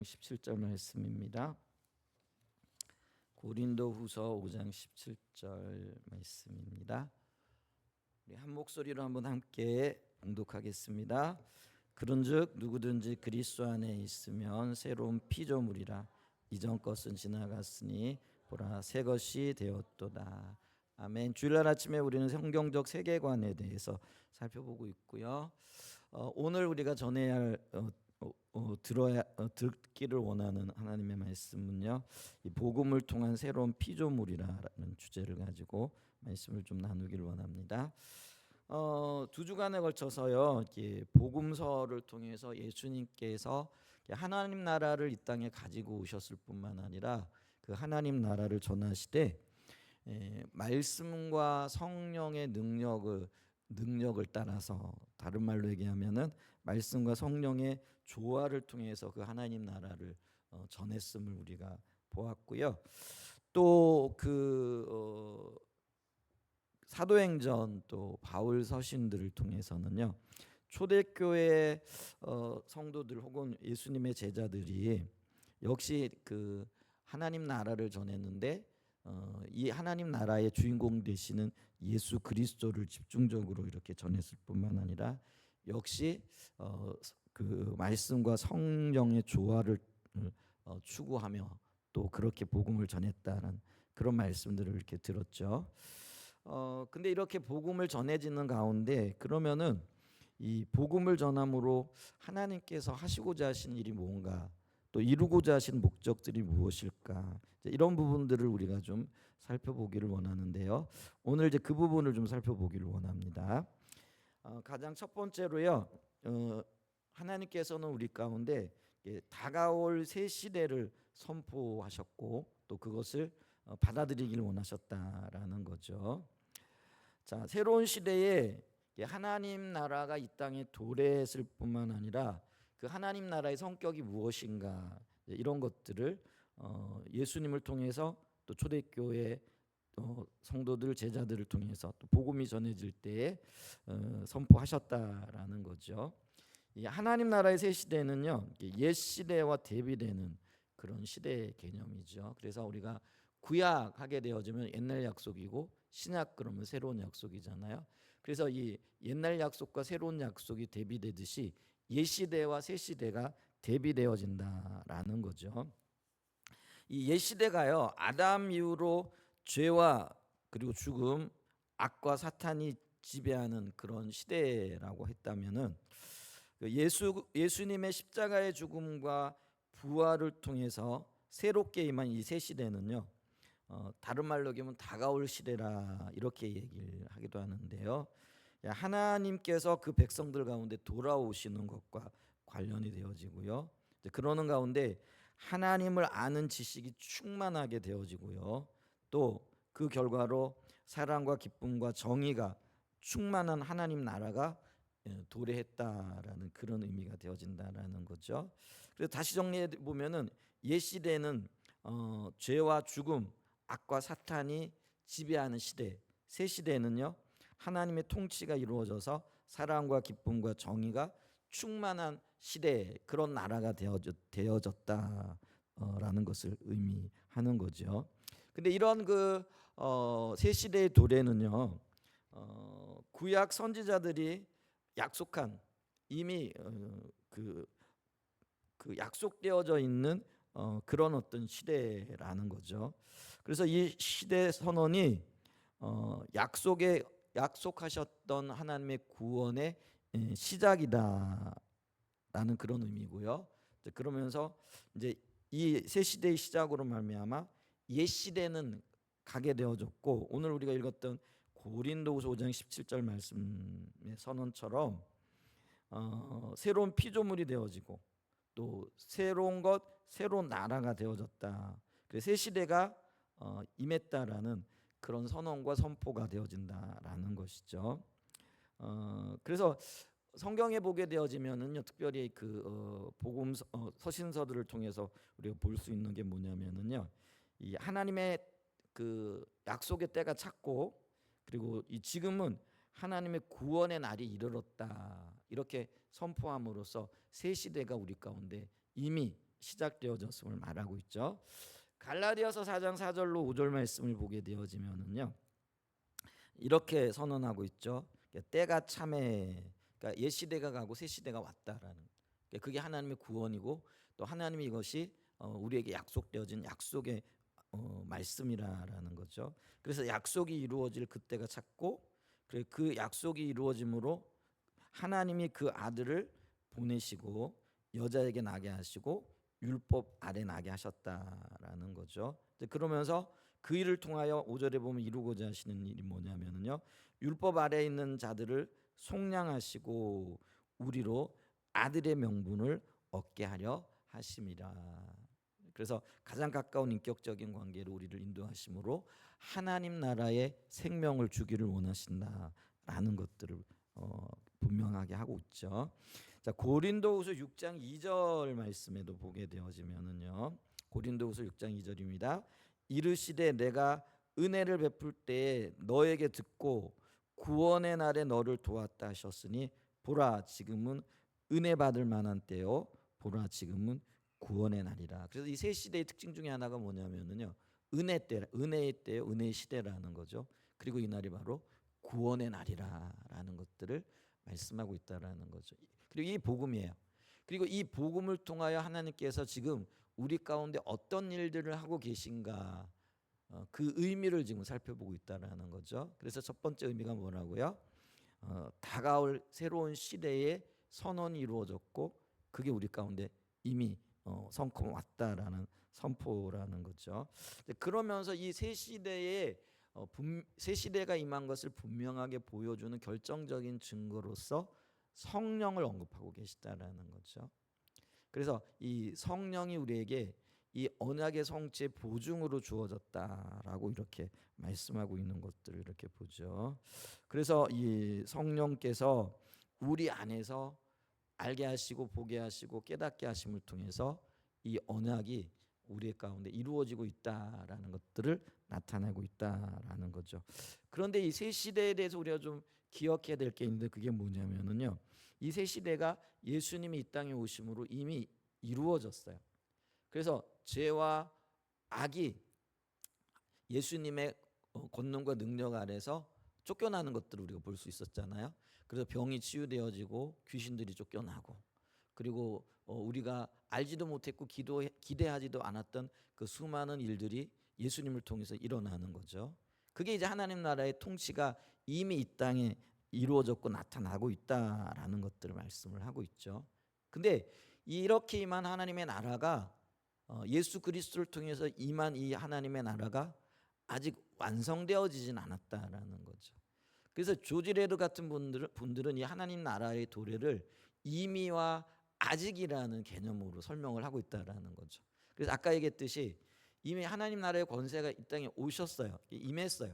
17절 말씀입니다. 고린도후서 5장 17절 말씀입니다. 우리 한 목소리로 한번 함께 봉독하겠습니다. 그런즉 누구든지 그리스도 안에 있으면 새로운 피조물이라 이전 것은 지나갔으니 보라 새 것이 되었도다. 아멘. 주일날 아침에 우리는 성경적 세계관에 대해서 살펴보고 있고요. 오늘 우리가 전해야 할 듣기를 원하는 하나님의 말씀은요, 이 복음을 통한 새로운 피조물이라는 주제를 가지고 말씀을 좀 나누기를 원합니다. 두 주간에 걸쳐서요, 복음서를 통해서 예수님께서 하나님 나라를 이 땅에 가지고 오셨을 뿐만 아니라 그 하나님 나라를 전하시되 말씀과 성령의 능력을 따라서, 다른 말로 얘기하면은 말씀과 성령의 조화를 통해서 그 하나님 나라를 전했음을 우리가 보았고요. 또 사도행전 또 바울 서신들을 통해서는요, 초대교회 성도들 혹은 예수님의 제자들이 역시 그 하나님 나라를 전했는데 이 하나님 나라의 주인공 되시는 예수 그리스도를 집중적으로 이렇게 전했을 뿐만 아니라 역시 그 말씀과 성령의 조화를 추구하며 또 그렇게 복음을 전했다는 그런 말씀들을 이렇게 들었죠. 근데 이렇게 복음을 전해지는 가운데 그러면은 이 복음을 전함으로 하나님께서 하시고자 하신 일이 뭔가, 또 이루고자 하신 목적들이 무엇일까, 이런 부분들을 우리가 좀 살펴보기를 원하는데요. 오늘 이제 그 부분을 좀 살펴보기를 원합니다. 가장 첫 번째로요, 하나님께서는 우리 가운데 다가올 새 시대를 선포하셨고 또 그것을 받아들이기를 원하셨다라는 거죠. 자, 새로운 시대에 하나님 나라가 이 땅에 도래했을 뿐만 아니라 그 하나님 나라의 성격이 무엇인가, 이런 것들을 예수님을 통해서 또 초대교회 성도들 제자들을 통해서 또 복음이 전해질 때에 선포하셨다라는 거죠. 이 하나님 나라의 새 시대는요, 옛 시대와 대비되는 그런 시대의 개념이죠. 그래서 우리가 구약 하게 되어지면 옛날 약속이고 신약 그러면 새로운 약속이잖아요. 그래서 이 옛날 약속과 새로운 약속이 대비되듯이 옛 시대와 새 시대가 대비되어진다라는 거죠. 이 옛 시대가요, 아담 이후로 죄와 그리고 죽음, 악과 사탄이 지배하는 그런 시대라고 했다면은 예수님의 십자가의 죽음과 부활을 통해서 새롭게 임한 이 새 시대는요, 다른 말로 얘기하면 다가올 시대라 이렇게 얘기를 하기도 하는데요. 하나님께서 그 백성들 가운데 돌아오시는 것과 관련이 되어지고요. 그러는 가운데 하나님을 아는 지식이 충만하게 되어지고요. 또 그 결과로 사랑과 기쁨과 정의가 충만한 하나님 나라가 도래했다라는 그런 의미가 되어진다라는 거죠. 그래서 다시 정리해 보면은 옛 시대는 죄와 죽음, 악과 사탄이 지배하는 시대, 새 시대는요, 하나님의 통치가 이루어져서 사랑과 기쁨과 정의가 충만한 시대, 그런 나라가 되어졌다라는 것을 의미하는 거죠. 근데 이런 새 시대의 도래는요, 구약 선지자들이 약속한 이미 그 약속되어져 있는 그런 어떤 시대라는 거죠. 그래서 이 시대 선언이 약속하셨던 하나님의 구원의 시작이다라는 그런 의미고요. 그러면서 이제 이 새 시대의 시작으로 말미암아 옛 시대는 가게 되어졌고, 오늘 우리가 읽었던 고린도후서 5장 17절 말씀의 선언처럼 새로운 피조물이 되어지고 또 새로운 나라가 되어졌다. 그래서 새 시대가 임했다라는 그런 선언과 선포가 되어진다라는 것이죠. 그래서 성경에 보게 되어지면은요, 특별히 복음 서신서들을 통해서 우리가 볼 수 있는 게 뭐냐면은요, 이 하나님의 그 약속의 때가 찼고, 그리고 이 지금은 하나님의 구원의 날이 이르렀다, 이렇게 선포함으로써 새 시대가 우리 가운데 이미 시작되어졌음을 말하고 있죠. 갈라디아서 4장 4절로 5절 말씀을 보게 되어지면은요, 이렇게 선언하고 있죠. 때가 참에, 그러니까 옛 시대가 가고 새 시대가 왔다라는, 그게 하나님의 구원이고 또 하나님이 이것이 우리에게 약속되어진 약속의 말씀이라는 거죠. 그래서 약속이 이루어질 그때가 찼고, 그 약속이 이루어짐으로 하나님이 그 아들을 보내시고 여자에게 나게 하시고 율법 아래 나게 하셨다라는 거죠. 그러면서 그 일을 통하여 5절에 보면 이루고자 하시는 일이 뭐냐면요, 율법 아래 있는 자들을 속량하시고 우리로 아들의 명분을 얻게 하려 하심이라. 그래서 가장 가까운 인격적인 관계로 우리를 인도하심으로 하나님 나라의 생명을 주기를 원하신다라는 것들을 분명하게 하고 있죠. 자, 고린도후서 6장 2절 말씀에도 보게 되어지면은요, 고린도후서 6장 2절입니다. 이르시되 내가 은혜를 베풀 때에 너에게 듣고 구원의 날에 너를 도왔다 하셨으니 보라 지금은 은혜 받을 만한 때요, 보라 지금은 구원의 날이라. 그래서 이 세 시대의 특징 중에 하나가 뭐냐면은요, 은혜의 때요, 은혜의 시대라는 거죠. 그리고 이 날이 바로 구원의 날이라라는 것들을 말씀하고 있다라는 거죠. 그리고 이 복음이에요. 그리고 이 복음을 통하여 하나님께서 지금 우리 가운데 어떤 일들을 하고 계신가, 그 의미를 지금 살펴보고 있다라는 거죠. 그래서 첫 번째 의미가 뭐라고요? 다가올 새로운 시대의 선언이 이루어졌고 그게 우리 가운데 이미 성큼 왔다라는 선포라는 거죠. 그러면서 이 새 시대에 새 시대가 임한 것을 분명하게 보여주는 결정적인 증거로서 성령을 언급하고 계시다라는 거죠. 그래서 이 성령이 우리에게 이 언약의 성취의 보증으로 주어졌다라고 이렇게 말씀하고 있는 것들을 이렇게 보죠. 그래서 이 성령께서 우리 안에서 알게 하시고 보게 하시고 깨닫게 하심을 통해서 이 언약이 우리 가운데 이루어지고 있다라는 것들을 나타내고 있다라는 거죠. 그런데 이 새 시대에 대해서 우리가 좀 기억해야 될 게 있는데 그게 뭐냐면은요, 이 새 시대가 예수님이 이 땅에 오심으로 이미 이루어졌어요. 그래서 죄와 악이 예수님의 권능과 능력 아래서 쫓겨나는 것들을 우리가 볼 수 있었잖아요. 그래서 병이 치유되어지고 귀신들이 쫓겨나고, 그리고 우리가 알지도 못했고 기대하지도 않았던 그 수많은 일들이 예수님을 통해서 일어나는 거죠. 그게 이제 하나님 나라의 통치가 이미 이 땅에 이루어졌고 나타나고 있다라는 것들을 말씀을 하고 있죠. 근데 이렇게 임한 하나님의 나라가 예수 그리스도를 통해서 임한 이 하나님의 나라가 아직 완성되어지진 않았다라는 거죠. 그래서 조지 레드 같은 분들은 이 하나님 나라의 도래를 이미와 아직이라는 개념으로 설명을 하고 있다라는 거죠. 그래서 아까 얘기했듯이 이미 하나님 나라의 권세가 이 땅에 오셨어요. 임했어요.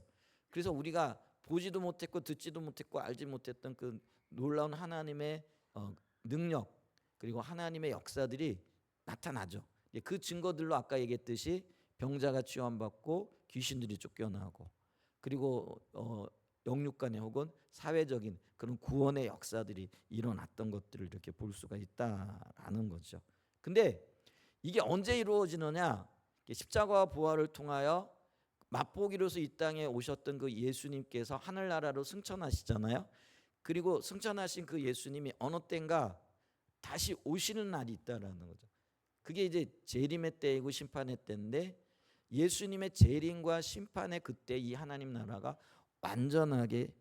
그래서 우리가 보지도 못했고 듣지도 못했고 알지 못했던 그 놀라운 하나님의 능력 그리고 하나님의 역사들이 나타나죠. 그 증거들로 아까 얘기했듯이 병자가 치유받고 귀신들이 쫓겨나고, 그리고 영육간의 혹은 사회적인 그런 구원의 역사들이 일어났던 것들을 이렇게 볼 수가 있다라는 거죠. 근데 이게 언제 이루어지느냐? 십자가와 부활을 통하여 맛보기로서 이 땅에 오셨던 그 예수님께서 하늘나라로 승천하시잖아요. 그리고 승천하신 그 예수님이 어느 때인가 다시 오시는 날이 있다라는 거죠. 그게 이제 재림의 때이고 심판의 때인데, 예수님의 재림과 심판의 그때 이 하나님 나라가 완전하게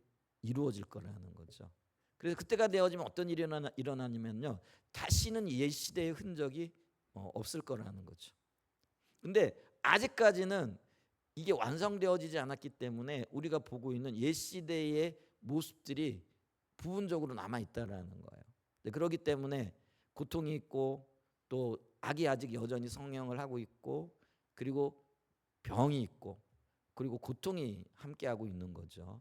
이루어질 거라는 거죠. 그래서 그때가 되어지면 어떤 일이 일어나냐면요, 다시는 옛 시대의 흔적이 없을 거라는 거죠. 근데 아직까지는 이게 완성되어지지 않았기 때문에 우리가 보고 있는 옛 시대의 모습들이 부분적으로 남아 있다라는 거예요. 그렇기 때문에 고통이 있고 또 악이 아직 여전히 성행을 하고 있고, 그리고 병이 있고, 그리고 고통이 함께하고 있는 거죠.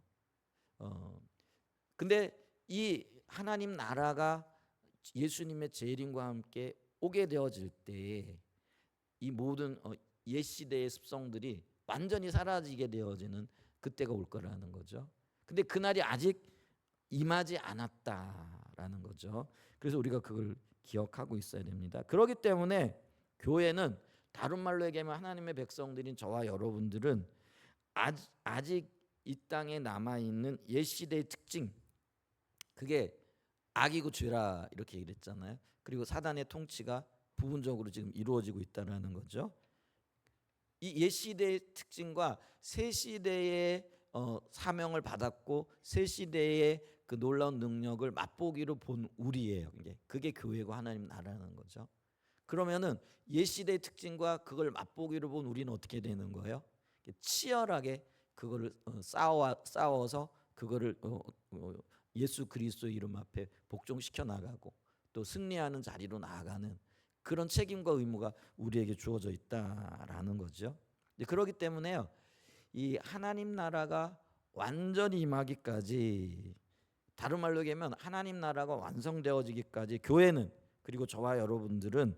근데 이 하나님 나라가 예수님의 재림과 함께 오게 되어질 때 이 모든 옛 시대의 습성들이 완전히 사라지게 되어지는 그때가 올 거라는 거죠. 근데 그날이 아직 임하지 않았다라는 거죠. 그래서 우리가 그걸 기억하고 있어야 됩니다. 그렇기 때문에 교회는 다른 말로 얘기하면 하나님의 백성들인 저와 여러분들은 아직 이 땅에 남아 있는 옛 시대의 특징, 그게 악이고 죄라 이렇게 얘기를 했잖아요. 그리고 사단의 통치가 부분적으로 지금 이루어지고 있다라는 거죠. 이 옛 시대의 특징과 새 시대의 사명을 받았고 새 시대의 그 놀라운 능력을 맛보기로 본 우리예요. 그게 교회고 하나님 나라는 거죠. 그러면은 옛 시대의 특징과 그걸 맛보기로 본 우리는 어떻게 되는 거예요? 치열하게 그거를 싸워서 그거를 예수 그리스도 이름 앞에 복종시켜 나가고 또 승리하는 자리로 나아가는 그런 책임과 의무가 우리에게 주어져 있다라는 거죠. 그렇기 때문에요, 이 하나님 나라가 완전히 임하기까지, 다른 말로 얘기하면 하나님 나라가 완성되어지기까지 교회는, 그리고 저와 여러분들은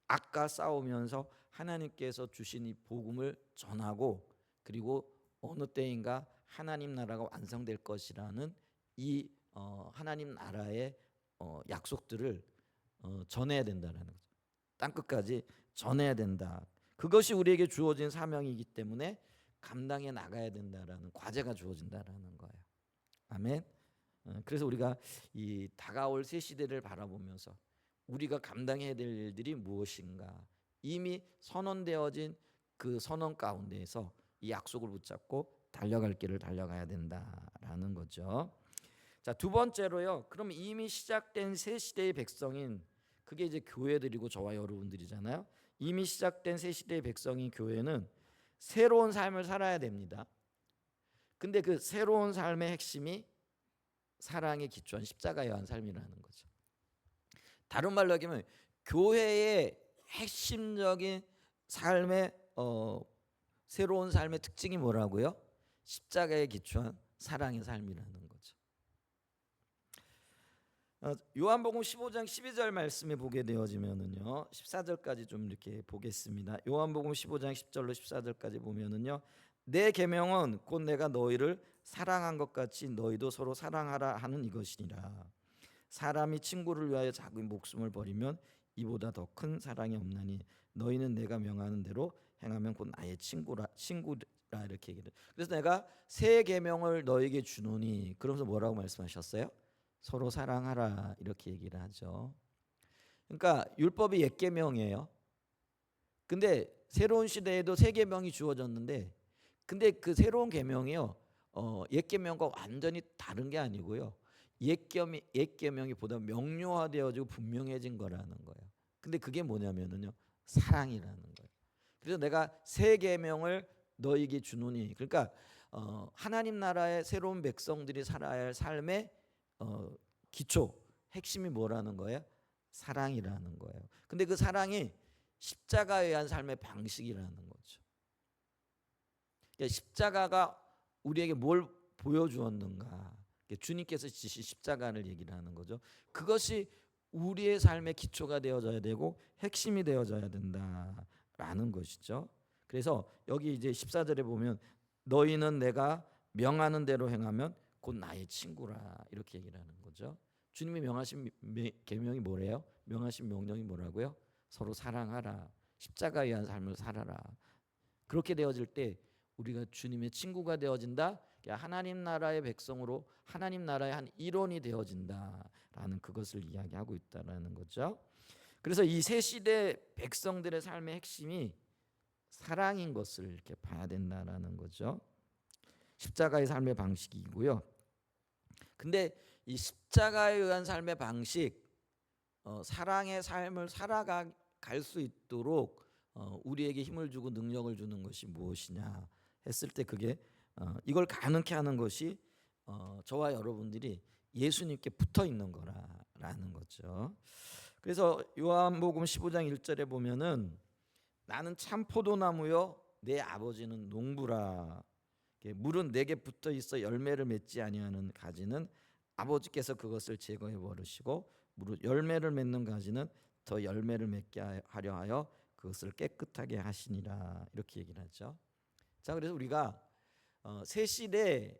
악과 싸우면서 하나님께서 주신 이 복음을 전하고, 그리고 어느 때인가 하나님 나라가 완성될 것이라는 이 하나님 나라의 약속들을 전해야 된다는 거죠. 땅 끝까지 전해야 된다. 그것이 우리에게 주어진 사명이기 때문에 감당해 나가야 된다라는 과제가 주어진다라는 거예요. 아멘. 그래서 우리가 이 다가올 새 시대를 바라보면서 우리가 감당해야 될 일들이 무엇인가, 이미 선언되어진 그 선언 가운데에서 이 약속을 붙잡고 달려갈 길을 달려가야 된다라는 거죠. 자, 두 번째로요. 그럼 이미 시작된 새 시대의 백성인, 그게 이제 교회들이고 저와 여러분들이잖아요. 이미 시작된 새 시대의 백성인 교회는 새로운 삶을 살아야 됩니다. 근데 그 새로운 삶의 핵심이 사랑에 기초한 십자가에 의한 삶이라는 거죠. 다른 말로 하면 교회의 핵심적인 삶의 새로운 삶의 특징이 뭐라고요? 십자가에 기초한 사랑의 삶이라는 거죠. 요한복음 15장 12절 말씀에 보게 되어지면은요, 14절까지 좀 이렇게 보겠습니다. 요한복음 15장 10절로 14절까지 보면은요, 내 계명은 곧 내가 너희를 사랑한 것 같이 너희도 서로 사랑하라 하는 이것이니라. 사람이 친구를 위하여 자기 목숨을 버리면 이보다 더 큰 사랑이 없나니 너희는 내가 명하는 대로 행하면 곧 나의 친구라 이렇게 얘기해요. 그래서 내가 새 계명을 너에게 주노니, 그러면서 뭐라고 말씀하셨어요? 서로 사랑하라 이렇게 얘기를 하죠. 그러니까 율법이 옛 계명이에요. 근데 새로운 시대에도 새 계명이 주어졌는데, 근데 그 새로운 계명이요, 옛 계명과 완전히 다른 게 아니고요, 옛 계명이 보다 명료화되어지고 분명해진 거라는 거예요. 근데 그게 뭐냐면은요, 사랑이라는 거예요. 그래서 내가 새 계명을 너에게 주노니, 그러니까 하나님 나라의 새로운 백성들이 살아야 할 삶의 기초, 핵심이 뭐라는 거예요? 사랑이라는 거예요. 근데 그 사랑이 십자가에 의한 삶의 방식이라는 거죠. 그러니까 십자가가 우리에게 뭘 보여주었는가, 주님께서 지신 십자가를 얘기를 하는 거죠. 그것이 우리의 삶의 기초가 되어져야 되고 핵심이 되어져야 된다라는 것이죠. 그래서 여기 이제 14절에 보면 너희는 내가 명하는 대로 행하면 곧 나의 친구라 이렇게 얘기를 하는 거죠. 주님이 명하신 계명이 뭐래요? 명하신 명령이 뭐라고요? 서로 사랑하라, 십자가에 의한 삶을 살아라. 그렇게 되어질 때 우리가 주님의 친구가 되어진다. 하나님 나라의 백성으로 하나님 나라의 한 일원이 되어진다라는 그것을 이야기하고 있다라는 거죠. 그래서 이 새 시대 백성들의 삶의 핵심이 사랑인 것을 이렇게 봐야 된다라는 거죠. 십자가의 삶의 방식이고요. 근데 이 십자가에 의한 삶의 방식, 사랑의 삶을 살아갈 수 있도록 우리에게 힘을 주고 능력을 주는 것이 무엇이냐 했을 때, 그게 이걸 가능케 하는 것이 저와 여러분들이 예수님께 붙어 있는 거라는 거죠. 그래서 요한복음 15장 1절에 보면은 나는 참 포도나무요 내 아버지는 농부라. 물은 내게 붙어 있어 열매를 맺지 아니하는 가지는 아버지께서 그것을 제거해 버리시고 열매를 맺는 가지는 더 열매를 맺게 하려 하여 그것을 깨끗하게 하시니라 이렇게 얘기를 하죠. 자, 그래서 우리가 새 시대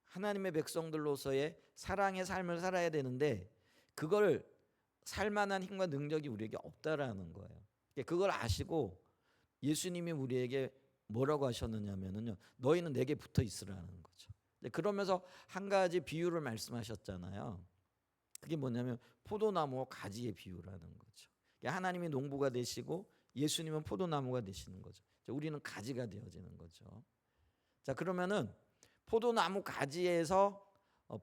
하나님의 백성들로서의 사랑의 삶을 살아야 되는데 그걸 살만한 힘과 능력이 우리에게 없다라는 거예요. 그걸 아시고 예수님이 우리에게 뭐라고 하셨느냐면은요, 너희는 내게 붙어 있으라는 거죠. 그러면서 한 가지 비유를 말씀하셨잖아요. 그게 뭐냐면 포도나무와 가지의 비유라는 거죠. 하나님이 농부가 되시고 예수님은 포도나무가 되시는 거죠. 우리는 가지가 되어지는 거죠. 자, 그러면은 포도나무 가지에서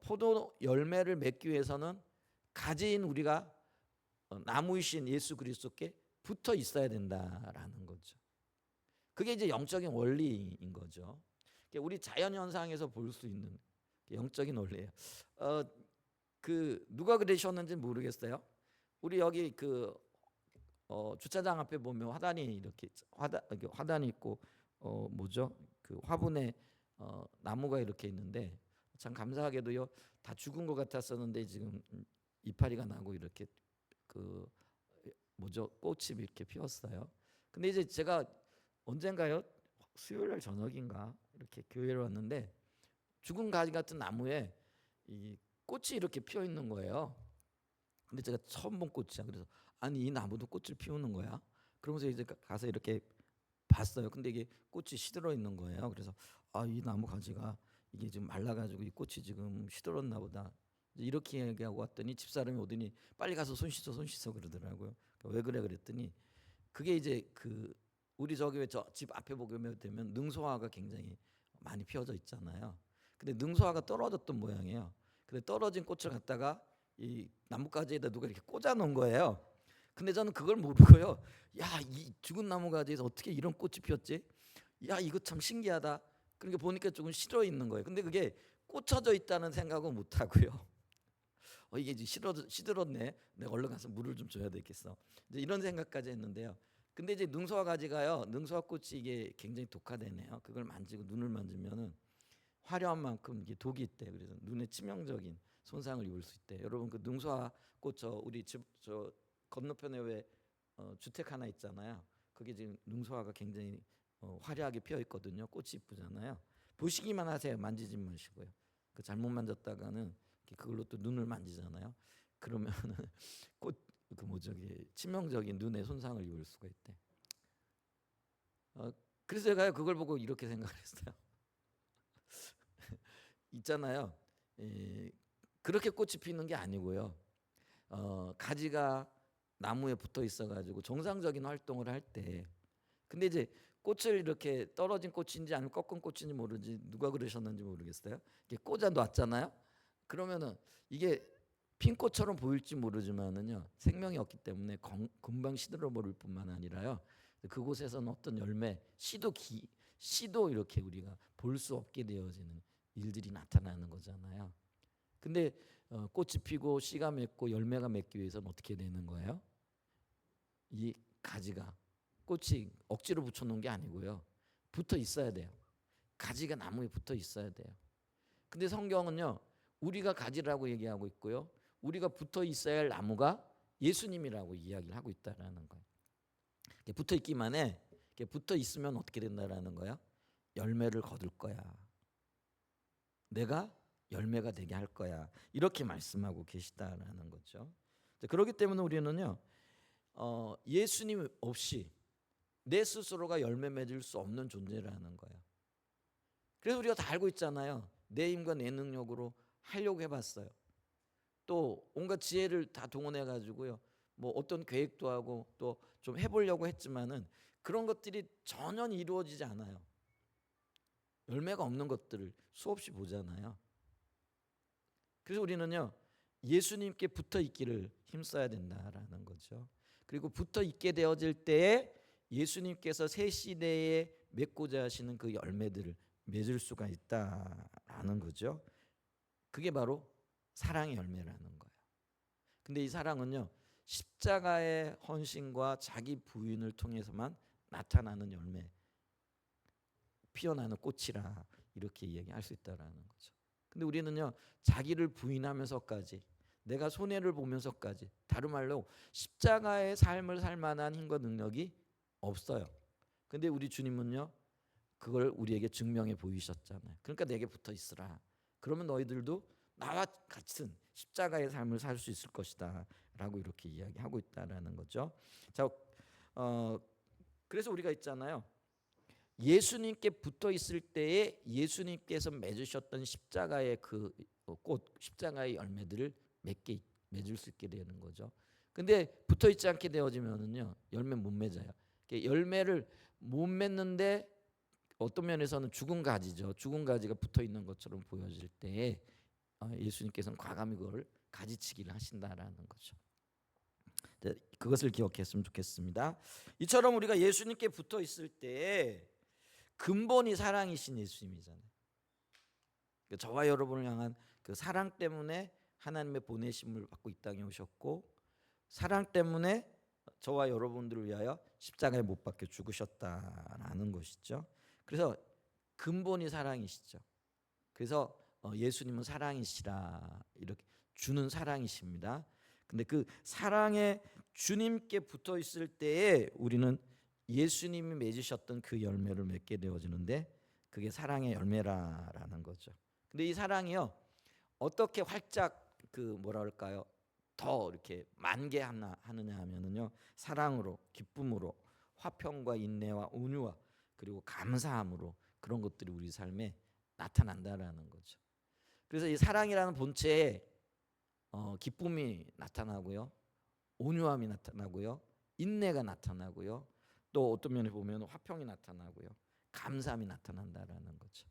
포도 열매를 맺기 위해서는 가지인 우리가 나무이신 예수 그리스도께 붙어 있어야 된다라는 거죠. 그게 이제 영적인 원리인 거죠. 우리 자연 현상에서 볼 수 있는 영적인 원리예요. 그 누가 그러셨는지 모르겠어요. 우리 여기 그 주차장 앞에 보면 화단이 이렇게 화단이 있고 뭐죠? 그 화분에 나무가 이렇게 있는데 참 감사하게도요, 다 죽은 것 같았었는데 지금 이파리가 나고 이렇게 그 뭐죠? 꽃이 이렇게 피었어요. 근데 이제 제가 언젠가요, 수요일 날 저녁인가 이렇게 교회를 왔는데 죽은 가지 같은 나무에 이 꽃이 이렇게 피어 있는 거예요. 근데 제가 처음 본 꽃이야. 그래서 아니 이 나무도 꽃을 피우는 거야? 그러면서 이제 가서 이렇게 봤어요. 근데 이게 꽃이 시들어 있는 거예요. 그래서 이 나무 가지가 이게 지금 말라가지고 이 꽃이 지금 시들었나 보다. 이렇게 얘기하고 왔더니 집사람이 오더니 빨리 가서 손 씻어 그러더라고요. 왜 그래 그랬더니 그게 이제 그 우리 저기 저 집 앞에 보게 되면 능소화가 굉장히 많이 피어져 있잖아요. 근데 능소화가 떨어졌던 모양이에요. 근데 떨어진 꽃을 갖다가 이 나뭇가지에다 누가 이렇게 꽂아 놓은 거예요. 근데 저는 그걸 모르고요, 야, 이 죽은 나무가지에서 어떻게 이런 꽃이 피었지? 야, 이거 참 신기하다. 그러니까 보니까 조금 시들어 있는 거예요. 근데 그게 꽂혀져 있다는 생각은 못 하고요. 이게 이제 시들었네. 내가 얼른 가서 물을 좀 줘야 되겠어. 이제 이런 생각까지 했는데요. 근데 이제 능소화 가지가요, 능소화 꽃이 이게 굉장히 독하대네요. 그걸 만지고 눈을 만지면은 화려한 만큼 이게 독이 있대. 그래서 눈에 치명적인 손상을 입을 수 있대. 여러분 그 능소화 꽃 우리 집 건너편에 왜 주택 하나 있잖아요. 그게 지금 능소화가 굉장히 화려하게 피어 있거든요. 꽃이 이쁘잖아요. 보시기만 하세요. 만지지 마시고요. 그 잘못 만졌다가는 그걸로 또 눈을 만지잖아요. 그러면은 꽃그 뭐죠, 치명적인 눈에 손상을 입을 수가 있대. 그래서 제가 그걸 보고 이렇게 생각을 했어요. 있잖아요. 그렇게 꽃이 피는 게 아니고요. 가지가 나무에 붙어 있어가지고 정상적인 활동을 할 때, 근데 이제 꽃을 이렇게 떨어진 꽃인지 아니면 꺾은 꽃인지 모르지 누가 그러셨는지 모르겠어요. 이게 꽂아 놨잖아요. 그러면은 이게 핀 꽃처럼 보일지 모르지만은요, 생명이 없기 때문에 금방 시들어 버릴 뿐만 아니라요, 그곳에서는 어떤 열매, 씨도 이렇게 우리가 볼 수 없게 되어지는 일들이 나타나는 거잖아요. 근데 꽃이 피고 씨가 맺고 열매가 맺기 위해서는 어떻게 되는 거예요? 이 가지가 꽃이 억지로 붙여놓은 게 아니고요, 붙어 있어야 돼요. 가지가 나무에 붙어 있어야 돼요. 근데 성경은요, 우리가 가지라고 얘기하고 있고요, 우리가 붙어 있어야 할 나무가 예수님이라고 이야기를 하고 있다라는 거예요. 붙어 있기만 해. 붙어 있으면 어떻게 된다라는 거야? 열매를 거둘 거야. 내가 열매가 되게 할 거야. 이렇게 말씀하고 계시다라는 거죠. 그렇기 때문에 우리는요, 예수님 없이 내 스스로가 열매 맺을 수 없는 존재라는 거예요. 그래서 우리가 다 알고 있잖아요. 내 힘과 내 능력으로 하려고 해봤어요. 또 온갖 지혜를 다 동원해 가지고요, 뭐 어떤 계획도 하고 또 좀 해보려고 했지만은 그런 것들이 전혀 이루어지지 않아요. 열매가 없는 것들을 수없이 보잖아요. 그래서 우리는요, 예수님께 붙어 있기를 힘써야 된다라는 거죠. 그리고 붙어 있게 되어질 때에 예수님께서 새 시대에 맺고자 하시는 그 열매들을 맺을 수가 있다라는 거죠. 그게 바로 사랑의 열매라는 거예요. 근데 이 사랑은요, 십자가의 헌신과 자기 부인을 통해서만 나타나는 열매, 피어나는 꽃이라 이렇게 이야기할 수 있다라는 거죠. 근데 우리는요, 자기를 부인하면서까지, 내가 손해를 보면서까지, 다른 말로 십자가의 삶을 살 만한 힘과 능력이 없어요. 근데 우리 주님은요, 그걸 우리에게 증명해 보이셨잖아요. 그러니까 내게 붙어 있으라. 그러면 너희들도 나와 같은 십자가의 삶을 살 수 있을 것이다 라고 이렇게 이야기하고 있다라는 거죠. 자, 그래서 우리가 있잖아요. 예수님께 붙어 있을 때에 예수님께서 맺으셨던 십자가의 그 꽃, 십자가의 열매들을 맺을 수 있게 되는 거죠. 근데 붙어 있지 않게 되어지면은요, 열매 못 맺어요. 열매를 못 맺는데 어떤 면에서는 죽은 가지죠. 죽은 가지가 붙어 있는 것처럼 보여질 때에 예수님께서는 과감히 그걸 가지치기를 하신다라는 거죠. 그것을 기억했으면 좋겠습니다. 이처럼 우리가 예수님께 붙어 있을 때 근본이 사랑이신 예수님이잖아요. 저와 여러분을 향한 그 사랑 때문에 하나님의 보내심을 받고 이 땅에 오셨고, 사랑 때문에 저와 여러분들을 위하여 십자가에 못 박혀 죽으셨다라는 것이죠. 그래서 근본이 사랑이시죠. 그래서 예수님은 사랑이시라, 이렇게 주는 사랑이십니다. 근데 그 사랑에 주님께 붙어 있을 때에 우리는 예수님이 맺으셨던 그 열매를 맺게 되어지는데, 그게 사랑의 열매라라는 거죠. 근데 이 사랑이요, 어떻게 활짝 그 뭐라 그럴까요? 더 이렇게 만개하느냐 하면은요, 사랑으로, 기쁨으로, 화평과 인내와 온유와 그리고 감사함으로 그런 것들이 우리 삶에 나타난다라는 거죠. 그래서 이 사랑이라는 본체에 기쁨이 나타나고요, 온유함이 나타나고요, 인내가 나타나고요, 또 어떤 면에 보면 화평이 나타나고요, 감사함이 나타난다라는 거죠.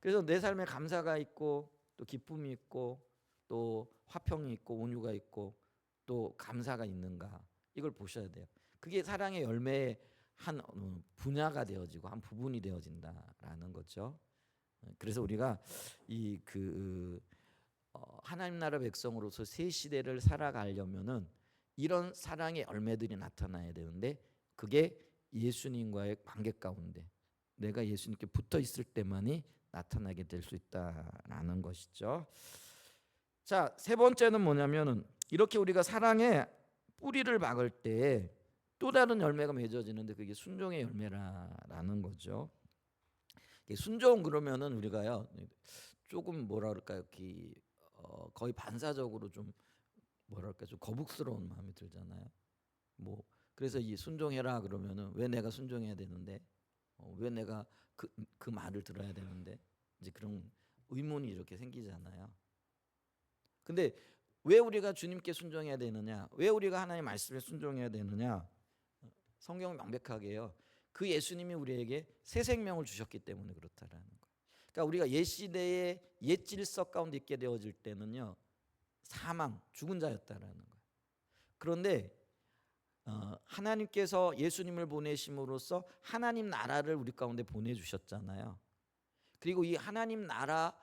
그래서 내 삶에 감사가 있고 또 기쁨이 있고 또 화평이 있고 온유가 있고 또 감사가 있는가, 이걸 보셔야 돼요. 그게 사랑의 열매의 한 분야가 되어지고 한 부분이 되어진다라는 거죠. 그래서 우리가 이 하나님 나라 백성으로서 새 시대를 살아가려면은 이런 사랑의 열매들이 나타나야 되는데, 그게 예수님과의 관계 가운데 내가 예수님께 붙어 있을 때만이 나타나게 될 수 있다라는 것이죠. 자, 세 번째는 뭐냐면은 이렇게 우리가 사랑의 뿌리를 박을 때 또 다른 열매가 맺어지는데, 그게 순종의 열매라는 거죠. 순종 그러면은 우리가요, 조금 뭐라 그럴까요? 거의 반사적으로 좀 뭐랄까, 좀 거북스러운 마음이 들잖아요. 뭐 그래서 이 순종해라 그러면은 왜 내가 순종해야 되는데, 왜 내가 그 말을 들어야 되는데, 이제 그런 의문이 이렇게 생기잖아요. 근데 왜 우리가 주님께 순종해야 되느냐? 왜 우리가 하나님의 말씀에 순종해야 되느냐? 성경은 명백하게요, 그 예수님이 우리에게 새 생명을 주셨기 때문에 그렇다라는 거예요. 그러니까 우리가 옛 시대의 옛 질서 가운데 있게 되어질 때는요, 사망, 죽은 자였다라는 거예요. 그런데 하나님께서 예수님을 보내심으로써 하나님 나라를 우리 가운데 보내주셨잖아요. 그리고 이 하나님 나라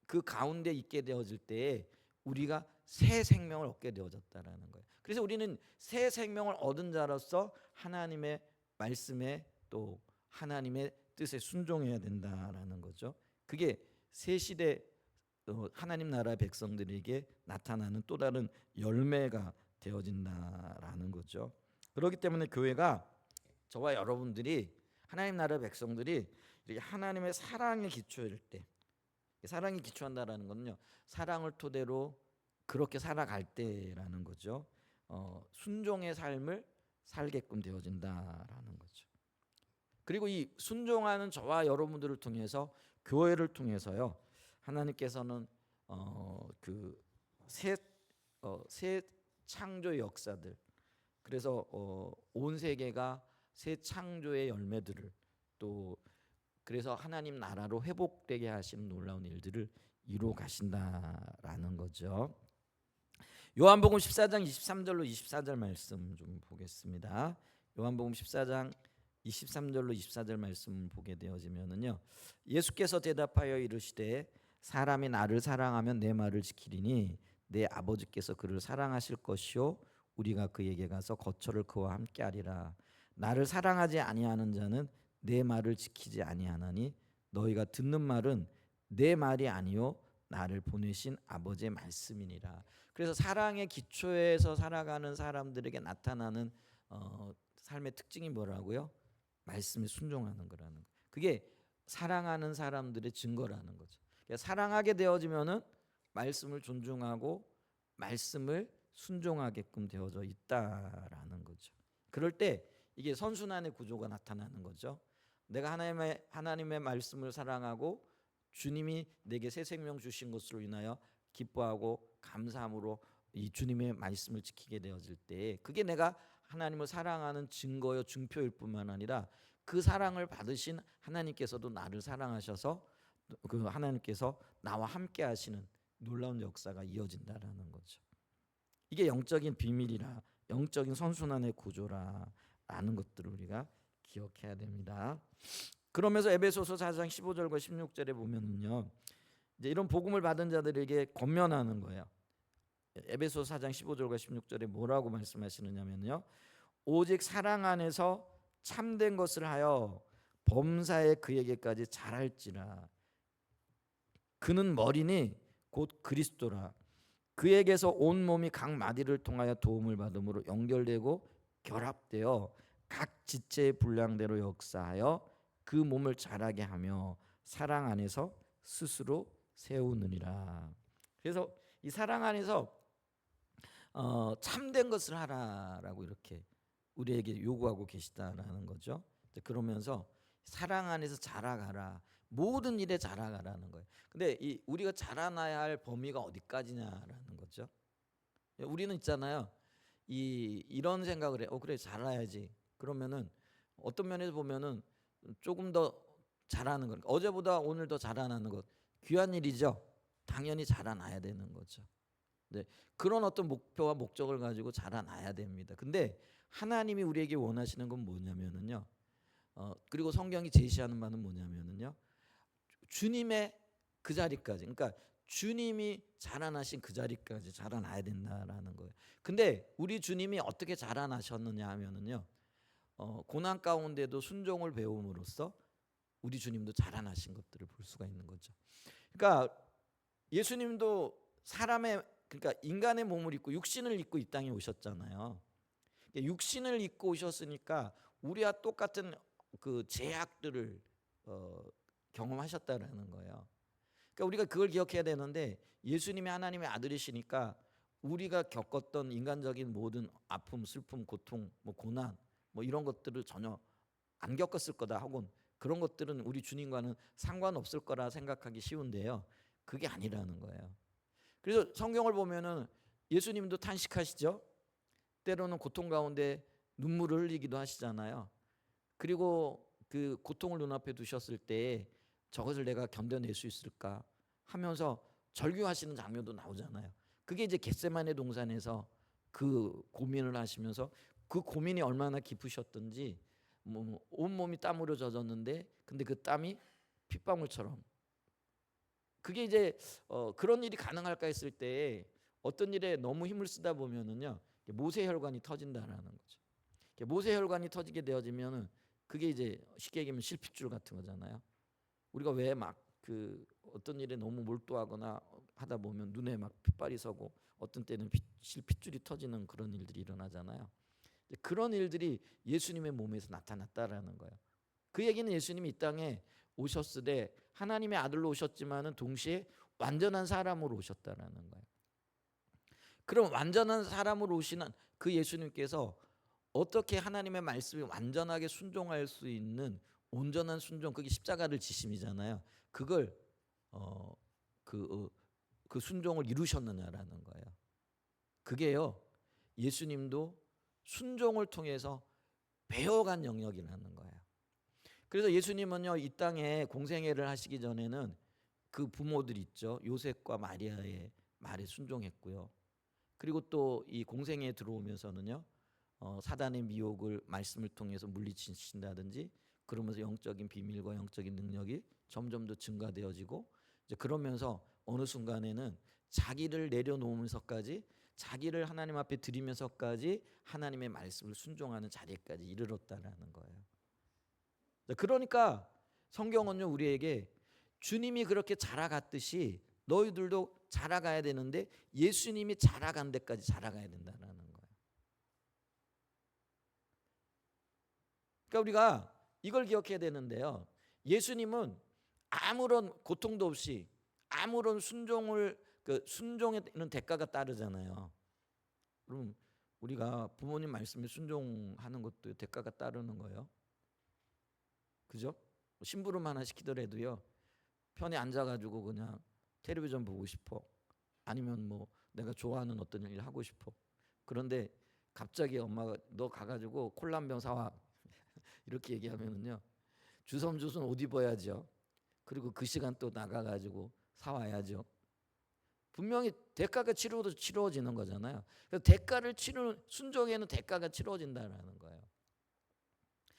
그 가운데 있게 되어질 때에 우리가 새 생명을 얻게 되어졌다라는 거예요. 그래서 우리는 새 생명을 얻은 자로서 하나님의 말씀에 또 하나님의 뜻에 순종해야 된다라는 거죠. 그게 새 시대 하나님 나라 백성들에게 나타나는 또 다른 열매가 되어진다라는 거죠. 그렇기 때문에 교회가, 저와 여러분들이, 하나님 나라 백성들이 이렇게 하나님의 사랑에 기초할 때, 사랑에 기초한다라는 것은요, 사랑을 토대로 그렇게 살아갈 때라는 거죠. 순종의 삶을 살게끔 되어진다라는 거죠. 그리고 이 순종하는 저와 여러분들을 통해서, 교회를 통해서요, 하나님께서는 새 창조의 역사들, 그래서 온 세계가 새 창조의 열매들을, 또 그래서 하나님 나라로 회복되게 하시는 놀라운 일들을 이루어 가신다라는 거죠. 요한복음 14장 23절로 24절 말씀 좀 보겠습니다. 요한복음 14장 23절로 24절 말씀 보게 되어지면은요, 예수께서 대답하여 이르시되 사람이 나를 사랑하면 내 말을 지키리니 내 아버지께서 그를 사랑하실 것이요 우리가 그에게 가서 거처를 그와 함께 하리라. 나를 사랑하지 아니하는 자는 내 말을 지키지 아니하나니 너희가 듣는 말은 내 말이 아니요 나를 보내신 아버지의 말씀이니라. 그래서 사랑의 기초에서 살아가는 사람들에게 나타나는 삶의 특징이 뭐라고요? 말씀에 순종하는 거라는 거. 그게 사랑하는 사람들의 증거라는 거죠. 그러니까 사랑하게 되어지면은 말씀을 존중하고 말씀을 순종하게끔 되어져 있다라는 거죠. 그럴 때 이게 선순환의 구조가 나타나는 거죠. 내가 하나님의 말씀을 사랑하고 주님이 내게 새 생명 주신 것으로 인하여 기뻐하고 감사함으로 이 주님의 말씀을 지키게 되어질 때 그게 내가 하나님을 사랑하는 증거요 증표일 뿐만 아니라 그 사랑을 받으신 하나님께서도 나를 사랑하셔서 그 하나님께서 나와 함께 하시는 놀라운 역사가 이어진다라는 거죠. 이게 영적인 비밀이라 영적인 선순환의 구조라라는 것들을 우리가 기억해야 됩니다. 그러면서 에베소서 4장 15절과 16절에 보면은요. 이제 이런 복음을 받은 자들에게 권면하는 거예요. 에베소서 4장 15절과 16절에 뭐라고 말씀하시느냐면요. 오직 사랑 안에서 참된 것을 하여 범사에 그에게까지 잘할지라. 그는 머리니 곧 그리스도라. 그에게서 온 몸이 각 마디를 통하여 도움을 받음으로 연결되고 결합되어 각 지체의 분량대로 역사하여 그 몸을 자라게 하며 사랑 안에서 스스로 세우느니라. 그래서 이 사랑 안에서 참된 것을 하라라고 이렇게 우리에게 요구하고 계시다라는 거죠. 그러면서 사랑 안에서 자라가라. 모든 일에 자라가라는 거예요. 근데 우리가 자라나야 할 범위가 어디까지냐라는 거죠. 우리는 있잖아요. 이런 생각을 해. 그래 자라야지. 그러면은 어떤 면에서 보면은 조금 더 자라는 거. 어제보다 오늘 더 자라나는 것 귀한 일이죠. 당연히 자라나야 되는 거죠. 네, 그런 어떤 목표와 목적을 가지고 자라나야 됩니다. 근데 하나님이 우리에게 원하시는 건 뭐냐면은요. 그리고 성경이 제시하는 바는 뭐냐면은요. 주님의 그 자리까지, 그러니까 주님이 자라나신 그 자리까지 자라나야 된다라는 거예요. 근데 우리 주님이 어떻게 자라나셨느냐 하면은요. 고난 가운데도 순종을 배움으로써 우리 주님도 자라나신 것들을 볼 수가 있는 거죠. 그러니까 예수님도 그러니까 인간의 몸을 입고 육신을 입고 이 땅에 오셨잖아요. 육신을 입고 오셨으니까 우리와 똑같은 그 제약들을 경험하셨다라는 거예요. 그러니까 우리가 그걸 기억해야 되는데 예수님이 하나님의 아들이시니까 우리가 겪었던 인간적인 모든 아픔, 슬픔, 고통, 고난 이런 것들을 전혀 안 겪었을 거다 혹은 그런 것들은 우리 주님과는 상관없을 거라 생각하기 쉬운데요. 그게 아니라는 거예요. 그래서 성경을 보면은 예수님도 탄식하시죠. 때로는 고통 가운데 눈물을 흘리기도 하시잖아요. 그리고 그 고통을 눈앞에 두셨을 때 저것을 내가 견뎌낼 수 있을까 하면서 절규하시는 장면도 나오잖아요. 그게 이제 겟세마네 동산에서 그 고민을 하시면서 그 고민이 얼마나 깊으셨던지 온몸이 땀으로 젖었는데 근데 그 땀이 핏방울처럼 그게 이제 그런 일이 가능할까 했을 때 어떤 일에 너무 힘을 쓰다 보면은요 모세혈관이 터진다라는 거죠. 모세혈관이 터지게 되어지면은 그게 이제 쉽게 얘기하면 실핏줄 같은 거잖아요. 우리가 왜 막 그 어떤 일에 너무 몰두하거나 하다 보면 눈에 막 핏발이 서고 어떤 때는 실핏줄이 터지는 그런 일들이 일어나잖아요. 그런 일들이 예수님의 몸에서 나타났다라는 거예요. 그 얘기는 예수님이 이 땅에 오셨으되 하나님의 아들로 오셨지만은 동시에 완전한 사람으로 오셨다라는 거예요. 그럼 완전한 사람으로 오시는 그 예수님께서 어떻게 하나님의 말씀에 완전하게 순종할 수 있는 온전한 순종, 그게 십자가를 지심이잖아요. 그걸 그 순종을 이루셨느냐라는 거예요. 그게요 예수님도 순종을 통해서 배워간 영역이라는 거예요. 그래서 예수님은요 이 땅에 공생애를 하시기 전에는 그 부모들 있죠. 요셉과 마리아의 말에 순종했고요. 그리고 또 이 공생애에 들어오면서는요 사단의 미혹을 말씀을 통해서 물리치신다든지 그러면서 영적인 비밀과 영적인 능력이 점점 더 증가되어지고 이제 그러면서 어느 순간에는 자기를 내려놓으면서까지 자기를 하나님 앞에 드리면서까지 하나님의 말씀을 순종하는 자리까지 이르렀다라는 거예요. 그러니까 성경은요 우리에게 주님이 그렇게 자라갔듯이 너희들도 자라가야 되는데 예수님이 자라간 데까지 자라가야 된다는 거예요. 그러니까 우리가 이걸 기억해야 되는데요. 예수님은 아무런 고통도 없이 아무런 순종에는 대가가 따르잖아요. 그럼 우리가 부모님 말씀에 순종하는 것도 대가가 따르는 거예요. 그죠? 심부름 하나 시키더라도요. 편히 앉아가지고 그냥 텔레비전 보고 싶어. 아니면 뭐 내가 좋아하는 어떤 일을 하고 싶어. 그런데 갑자기 엄마가 너 가가지고 콜라 한 병 사와 이렇게 얘기하면은요. 주섬주섬 옷 입어야죠. 그리고 그 시간 또 나가가지고 사와야죠. 분명히 대가가 치루어지는 거잖아요. 그래서 대가를 치르는 순종에는 대가가 치루어진다라는 거예요.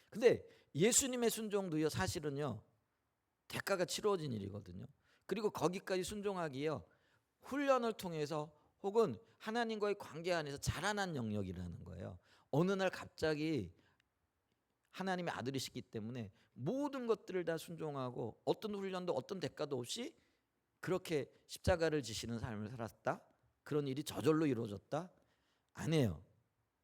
근데 예수님의 순종도요 사실은요 대가가 치루어진 일이거든요. 그리고 거기까지 순종하기요 훈련을 통해서 혹은 하나님과의 관계 안에서 자라난 영역이라는 거예요. 어느 날 갑자기 하나님의 아들이시기 때문에 모든 것들을 다 순종하고 어떤 훈련도 어떤 대가도 없이 그렇게 십자가를 지시는 삶을 살았다? 그런 일이 저절로 이루어졌다? 아니에요.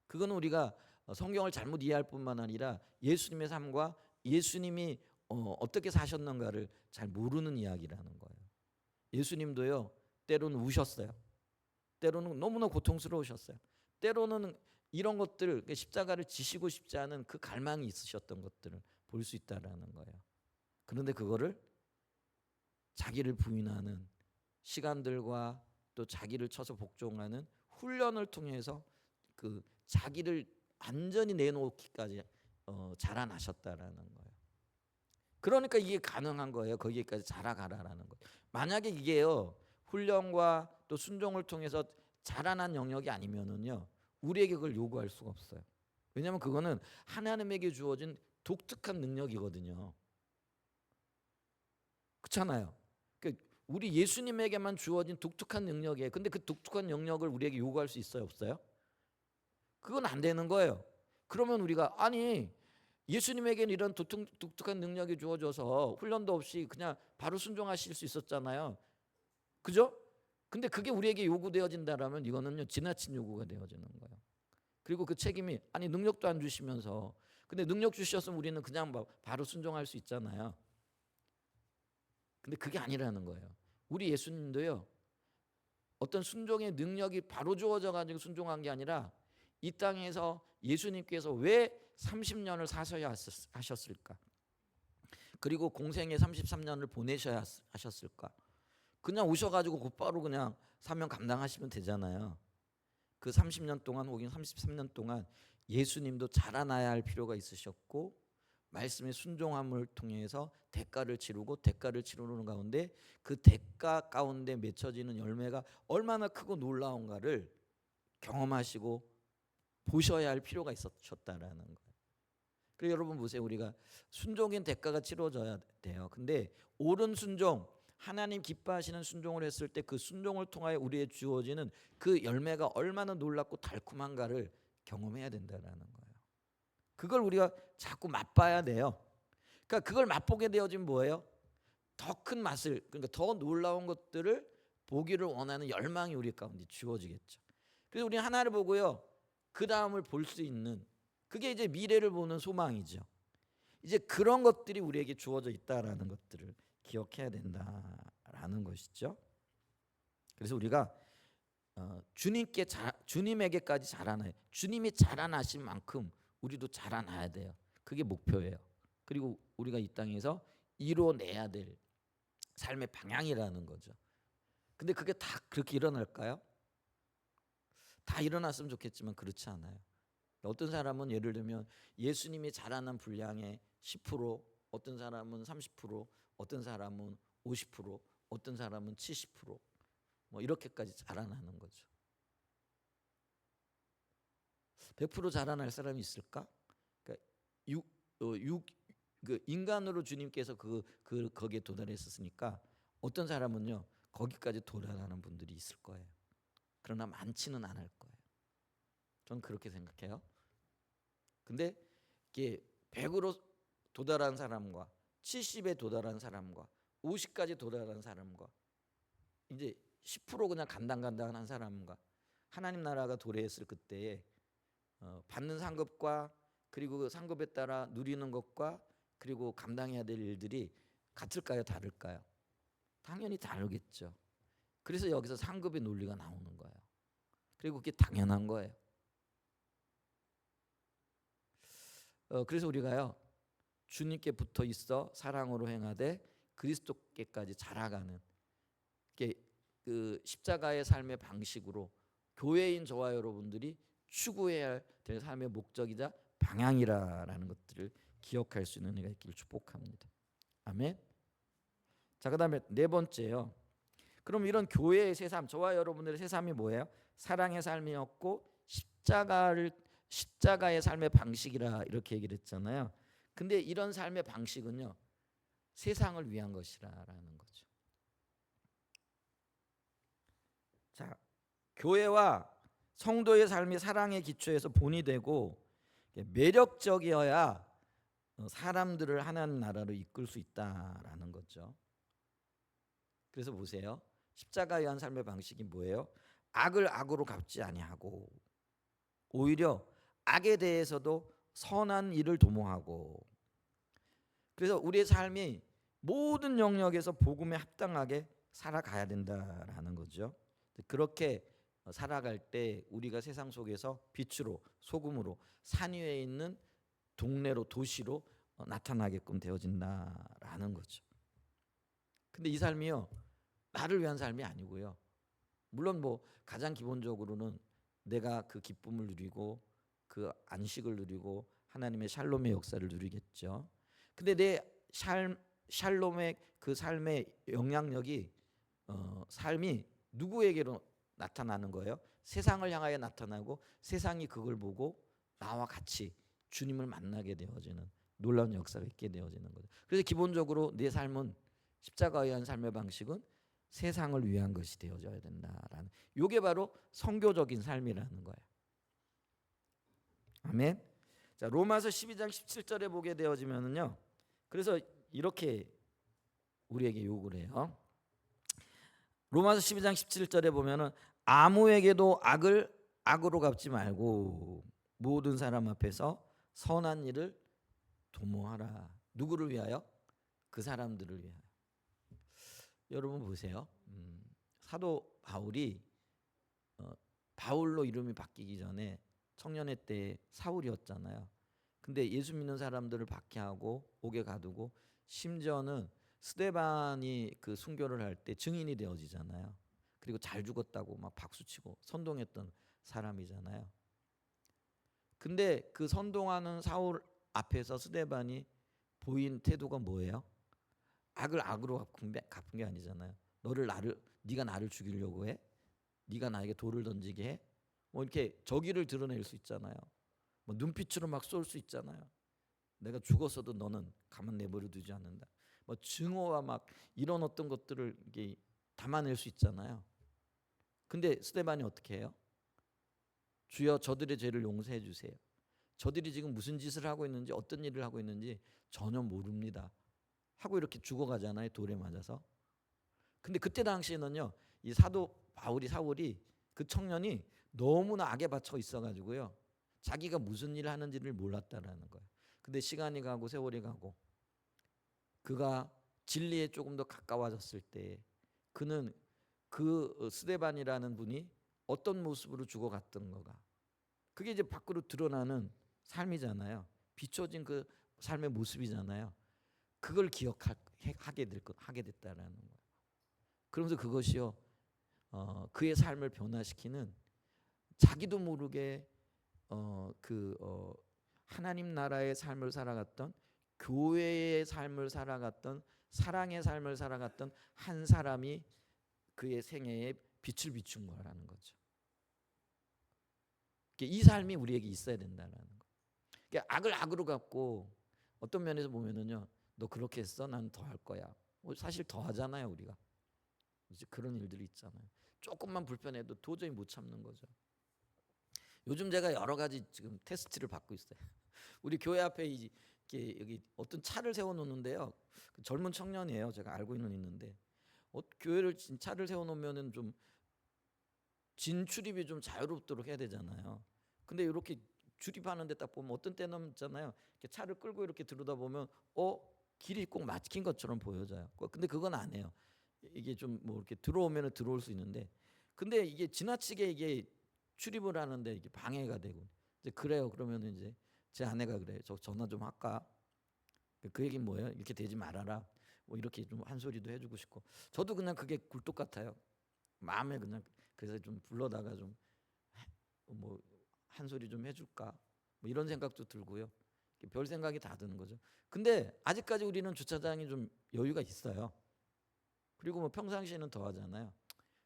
그건 우리가 성경을 잘못 이해할 뿐만 아니라 예수님의 삶과 예수님이 어떻게 사셨는가를 잘 모르는 이야기라는 거예요. 예수님도요 때로는 우셨어요. 때로는 너무나 고통스러우셨어요. 때로는 이런 것들 십자가를 지시고 싶지 않은 그 갈망이 있으셨던 것들을 볼 수 있다라는 거예요. 그런데 그거를 자기를 부인하는 시간들과 또 자기를 쳐서 복종하는 훈련을 통해서 그 자기를 완전히 내놓기까지 자라나셨다라는 거예요. 그러니까 이게 가능한 거예요. 거기까지 자라가라라는 거예요. 만약에 이게요 훈련과 또 순종을 통해서 자라난 영역이 아니면은요 우리에게 그걸 요구할 수가 없어요. 왜냐하면 그거는 하나님에게 주어진 독특한 능력이거든요. 그렇잖아요. 그러니까 우리 예수님에게만 주어진 독특한 능력이에요. 근데 그 독특한 영역을 우리에게 요구할 수 있어요, 없어요? 그건 안 되는 거예요. 그러면 우리가 아니 예수님에게는 이런 독특한 능력이 주어져서 훈련도 없이 그냥 바로 순종하실 수 있었잖아요. 그죠? 근데 그게 우리에게 요구되어진다라면 이거는요 지나친 요구가 되어지는 거예요. 그리고 그 책임이 아니 능력도 안 주시면서 근데 능력 주셨으면 우리는 그냥 바로 순종할 수 있잖아요. 근데 그게 아니라는 거예요. 우리 예수님도요 어떤 순종의 능력이 바로 주어져 가지고 순종한 게 아니라 이 땅에서 예수님께서 왜 30년을 사셔야 하셨을까? 그리고 공생에 33년을 보내셔야 하셨을까? 그냥 오셔가지고 곧바로 그냥 사명 감당하시면 되잖아요. 그 30년 동안 혹은 33년 동안 예수님도 자라나야 할 필요가 있으셨고 말씀의 순종함을 통해서 대가를 치르고 대가를 치르는 가운데 그 대가 가운데 맺혀지는 열매가 얼마나 크고 놀라운가를 경험하시고 보셔야 할 필요가 있으셨다라는 거예요. 그래서 여러분 보세요. 우리가 순종인 대가가 치러져야 돼요. 근데 옳은 순종 하나님 기뻐하시는 순종을 했을 때 그 순종을 통하여 우리의 주어지는 그 열매가 얼마나 놀랍고 달콤한가를 경험해야 된다라는 거예요. 그걸 우리가 자꾸 맛봐야 돼요. 그러니까 그걸 맛보게 되어진 뭐예요? 더 큰 맛을 그러니까 더 놀라운 것들을 보기를 원하는 열망이 우리 가운데 주어지겠죠. 그래서 우리는 하나를 보고요. 그 다음을 볼 수 있는 그게 이제 미래를 보는 소망이죠. 이제 그런 것들이 우리에게 주어져 있다라는 것들을 기억해야 된다라는 것이죠. 그래서 우리가 주님에게까지 자라나요. 주님이 자라나신 만큼 우리도 자라나야 돼요. 그게 목표예요. 그리고 우리가 이 땅에서 이뤄내야 될 삶의 방향이라는 거죠. 근데 그게 다 그렇게 일어날까요? 다 일어났으면 좋겠지만 그렇지 않아요. 어떤 사람은 예를 들면 예수님이 자라난 분량의 10%, 어떤 사람은 30%, 어떤 사람은 50%, 어떤 사람은 70%뭐 이렇게까지 자라나는 거죠. 100% 자라날 사람이 있을까? 그러니까 그 인간으로 주님께서 거기에 도달했었으니까 어떤 사람은요 거기까지 도달하는 분들이 있을 거예요. 그러나 많지는 않을 거예요. 저는 그렇게 생각해요. 근데 이게 100으로 도달한 사람과 70에 도달한 사람과 50까지 도달한 사람과 이제 10% 그냥 간당간당한 사람과 하나님 나라가 도래했을 그때에 받는 상급과 그리고 그 상급에 따라 누리는 것과 그리고 감당해야 될 일들이 같을까요? 다를까요? 당연히 다르겠죠. 그래서 여기서 상급의 논리가 나오는 거예요. 그리고 그게 당연한 거예요. 그래서 우리가요 주님께 붙어 있어 사랑으로 행하되 그리스도께까지 자라가는 그 십자가의 삶의 방식으로 교회인 저와 여러분들이 추구해야 될 삶의 목적이자 방향이라는 것들을 기억할 수 있는 은혜가 있기를 축복합니다. 아멘. 자, 그다음에 네 번째요. 그럼 이런 교회의 새삼, 저와 여러분들의 새삼이 뭐예요? 사랑의 삶이었고 십자가의 삶의 방식이라 이렇게 얘기를 했잖아요. 근데 이런 삶의 방식은요 세상을 위한 것이라는 거죠. 자, 교회와 성도의 삶이 사랑의 기초에서 본이 되고 매력적이어야 사람들을 하나님 나라로 이끌 수 있다라는 거죠. 그래서 보세요. 십자가에 의한 삶의 방식이 뭐예요? 악을 악으로 갚지 아니하고 오히려 악에 대해서도 선한 일을 도모하고, 그래서 우리의 삶이 모든 영역에서 복음에 합당하게 살아가야 된다라는 거죠. 그렇게 살아갈 때 우리가 세상 속에서 빛으로 소금으로 산 위에 있는 동네로 도시로 나타나게끔 되어진다라는 거죠. 근데 이 삶이요 나를 위한 삶이 아니고요. 물론 뭐 가장 기본적으로는 내가 그 기쁨을 누리고 그 안식을 누리고 하나님의 샬롬의 역사를 누리겠죠. 근데 내 샬롬의 그 삶의 영향력이 삶이 누구에게로 나타나는 거예요? 세상을 향하여 나타나고 세상이 그걸 보고 나와 같이 주님을 만나게 되어지는 놀라운 역사가 있게 되어지는 거죠. 그래서 기본적으로 내 삶은 십자가에 의한 삶의 방식은 세상을 위한 것이 되어져야 된다라는, 이게 바로 선교적인 삶이라는 거예요. 아멘. 자, 로마서 12장 17절에 보게 되어지면은요. 그래서 이렇게 우리에게 요구를 해요. 로마서 12장 17절에 보면은 아무에게도 악을 악으로 갚지 말고 모든 사람 앞에서 선한 일을 도모하라. 누구를 위하여? 그 사람들을 위하여. 여러분 보세요. 사도 바울이 바울로 이름이 바뀌기 전에 청년회 때 사울이었잖아요. 근데 예수 믿는 사람들을 박해하고 옥에 가두고 심지어는 스데반이 그 순교를 할 때 증인이 되어지잖아요. 그리고 잘 죽었다고 막 박수치고 선동했던 사람이잖아요. 근데 그 선동하는 사울 앞에서 스데반이 보인 태도가 뭐예요? 악을 악으로 갚은 게 아니잖아요. 네가 나를 죽이려고 해? 네가 나에게 돌을 던지게 해? 뭐 이렇게 적의를 드러낼 수 있잖아요. 뭐 눈빛으로 막 쏠 수 있잖아요. 내가 죽었어도 너는 가만 내버려 두지 않는다. 뭐 증오와 막 이런 어떤 것들을 이게 담아낼 수 있잖아요. 근데 스데반이 어떻게 해요? 주여 저들의 죄를 용서해 주세요. 저들이 지금 무슨 짓을 하고 있는지 어떤 일을 하고 있는지 전혀 모릅니다. 하고 이렇게 죽어가잖아요. 돌에 맞아서. 근데 그때 당시에는요. 이 사도 사울이 그 청년이 너무나 악에 받쳐 있어가지고요. 자기가 무슨 일을 하는지를 몰랐다라는 거예요. 근데 시간이 가고 세월이 가고 그가 진리에 조금 더 가까워졌을 때 그는 그 스데반이라는 분이 어떤 모습으로 죽어갔던 거가, 그게 이제 밖으로 드러나는 삶이잖아요. 비춰진 그 삶의 모습이잖아요. 그걸 하게 됐다라는 거예요. 그러면서 그것이요 그의 삶을 변화시키는, 자기도 모르게 하나님 나라의 삶을 살아갔던, 교회의 삶을 살아갔던, 사랑의 삶을 살아갔던 한 사람이 그의 생애에 빛을 비춘 거라는 거죠. 이 삶이 우리에게 있어야 된다는 거. 그러니까 악을 악으로 갚고, 어떤 면에서 보면은요, 너 그렇게 했어? 난 더 할 거야. 사실 더 하잖아요, 우리가. 이제 그런 일들이 있잖아요. 조금만 불편해도 도저히 못 참는 거죠. 요즘 제가 여러 가지 지금 테스트를 받고 있어요. 우리 교회 앞에 이렇게 여기 어떤 차를 세워 놓는데요. 그 젊은 청년이에요. 제가 알고 있는데 교회를 차를 세워 놓으면은 좀 진출입이 좀 자유롭도록 해야 되잖아요. 근데 이렇게 출입하는데 딱 보면 어떤 때는 있잖아요. 이렇게 차를 끌고 이렇게 들어다 보면 길이 꼭 막힌 것처럼 보여져요. 근데 그건 안 해요. 이게 좀 뭐 이렇게 들어오면은 들어올 수 있는데, 근데 이게 지나치게 이게 출입을 하는데 이게 방해가 되고 이제 그래요. 그러면은 이제 제 아내가 그래. 저 전화 좀 할까? 그 얘기는 뭐예요? 이렇게 되지 말아라. 뭐 이렇게 좀 한 소리도 해주고 싶고. 저도 그냥 그게 굴뚝 같아요. 마음에 그냥 그래서 좀 불러다가 좀 뭐 한 소리 좀 해줄까? 뭐 이런 생각도 들고요. 별 생각이 다 드는 거죠. 근데 아직까지 우리는 주차장이 좀 여유가 있어요. 그리고 뭐 평상시에는 더 하잖아요.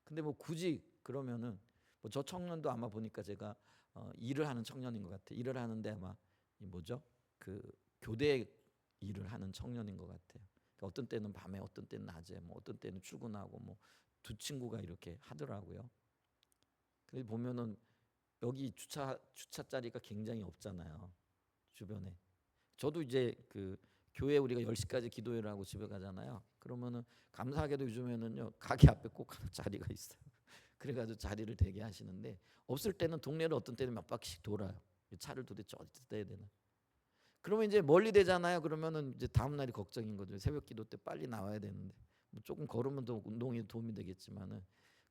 근데 뭐 굳이 그러면은 뭐 저 청년도 아마 보니까 제가 일을 하는 청년인 것 같아요. 일을 하는데 아마 이 뭐죠? 그 교대 일을 하는 청년인 것 같아요. 그러니까 어떤 때는 밤에, 어떤 때는 낮에, 뭐 어떤 때는 출근하고 뭐 두 친구가 이렇게 하더라고요. 그래서 보면은 여기 주차 자리가 굉장히 없잖아요. 주변에. 저도 이제 그 교회 우리가 10시까지 기도회를 하고 집에 가잖아요. 그러면은 감사하게도 요즘에는요 가게 앞에 꼭 하나 자리가 있어요. 그래가지고 자리를 대기 하시는데 없을 때는 동네를 어떤 때는 몇 바퀴씩 돌아요. 차를 도대체 어디다 대야 되나. 그러면 이제 멀리 되잖아요. 그러면은 이제 다음 날이 걱정인 거죠. 새벽 기도 때 빨리 나와야 되는데 뭐 조금 걸으면 더 운동에 도움이 되겠지만은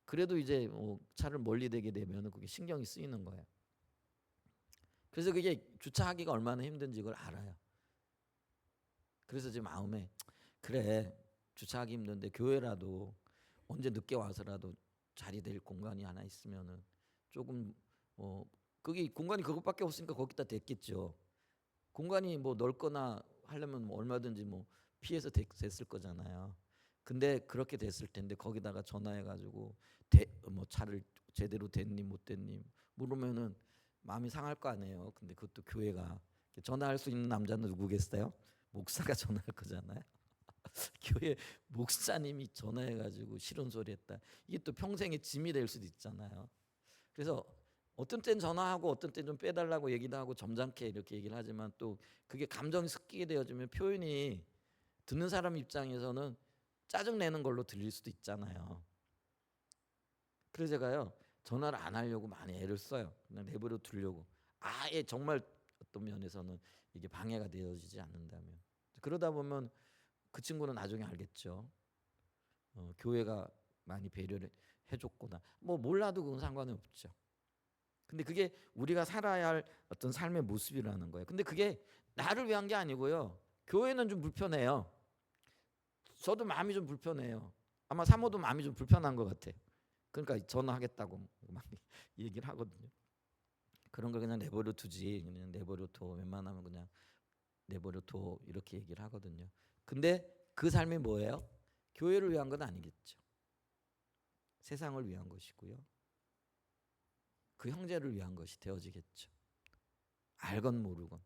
그래도 이제 뭐 차를 멀리 대게 되면은 그게 신경이 쓰이는 거예요. 그래서 그게 주차하기가 얼마나 힘든지 그걸 알아요. 그래서 제 마음에 그래 주차하기 힘든데 교회라도 언제 늦게 와서라도 자리 될 공간이 하나 있으면은 조금 그게 공간이 그것밖에 없으니까 거기다 댔겠죠. 공간이 뭐 넓거나 하려면 뭐 얼마든지 뭐 피해서 됐을 거잖아요. 근데 그렇게 됐을 텐데 거기다가 전화해가지고 뭐 차를 제대로 됐니 못 됐니 물으면은 마음이 상할 거 아니에요. 근데 그것도 교회가 전화할 수 있는 남자는 누구겠어요? 목사가 전화할 거잖아요. 교회 목사님이 전화해가지고 싫은 소리 했다. 이게 또 평생의 짐이 될 수도 있잖아요. 그래서 어떤 때는 전화하고 어떤 때는 좀 빼달라고 얘기도 하고 점잖게 이렇게 얘기를 하지만 또 그게 감정이 섞이게 되어지면 표현이 듣는 사람 입장에서는 짜증내는 걸로 들릴 수도 있잖아요. 그래서 제가요 전화를 안 하려고 많이 애를 써요. 그냥 내버려 두려고. 아예 정말 어떤 면에서는 이게 방해가 되어지지 않는다면 그러다 보면 그 친구는 나중에 알겠죠. 교회가 많이 배려를 해줬구나. 뭐 몰라도 그건 상관은 없죠. 근데 그게 우리가 살아야 할 어떤 삶의 모습이라는 거예요. 근데 그게 나를 위한 게 아니고요. 교회는 좀 불편해요. 저도 마음이 좀 불편해요. 아마 사모도 마음이 좀 불편한 것 같아요. 그러니까 전화하겠다고 막 얘기를 하거든요. 그런 걸 그냥 내버려 두지. 그냥 내버려 둬. 웬만하면 그냥 내버려 둬. 이렇게 얘기를 하거든요. 근데 그 삶이 뭐예요? 교회를 위한 건 아니겠죠. 세상을 위한 것이고요. 그 형제를 위한 것이 되어지겠죠. 알건 모르건.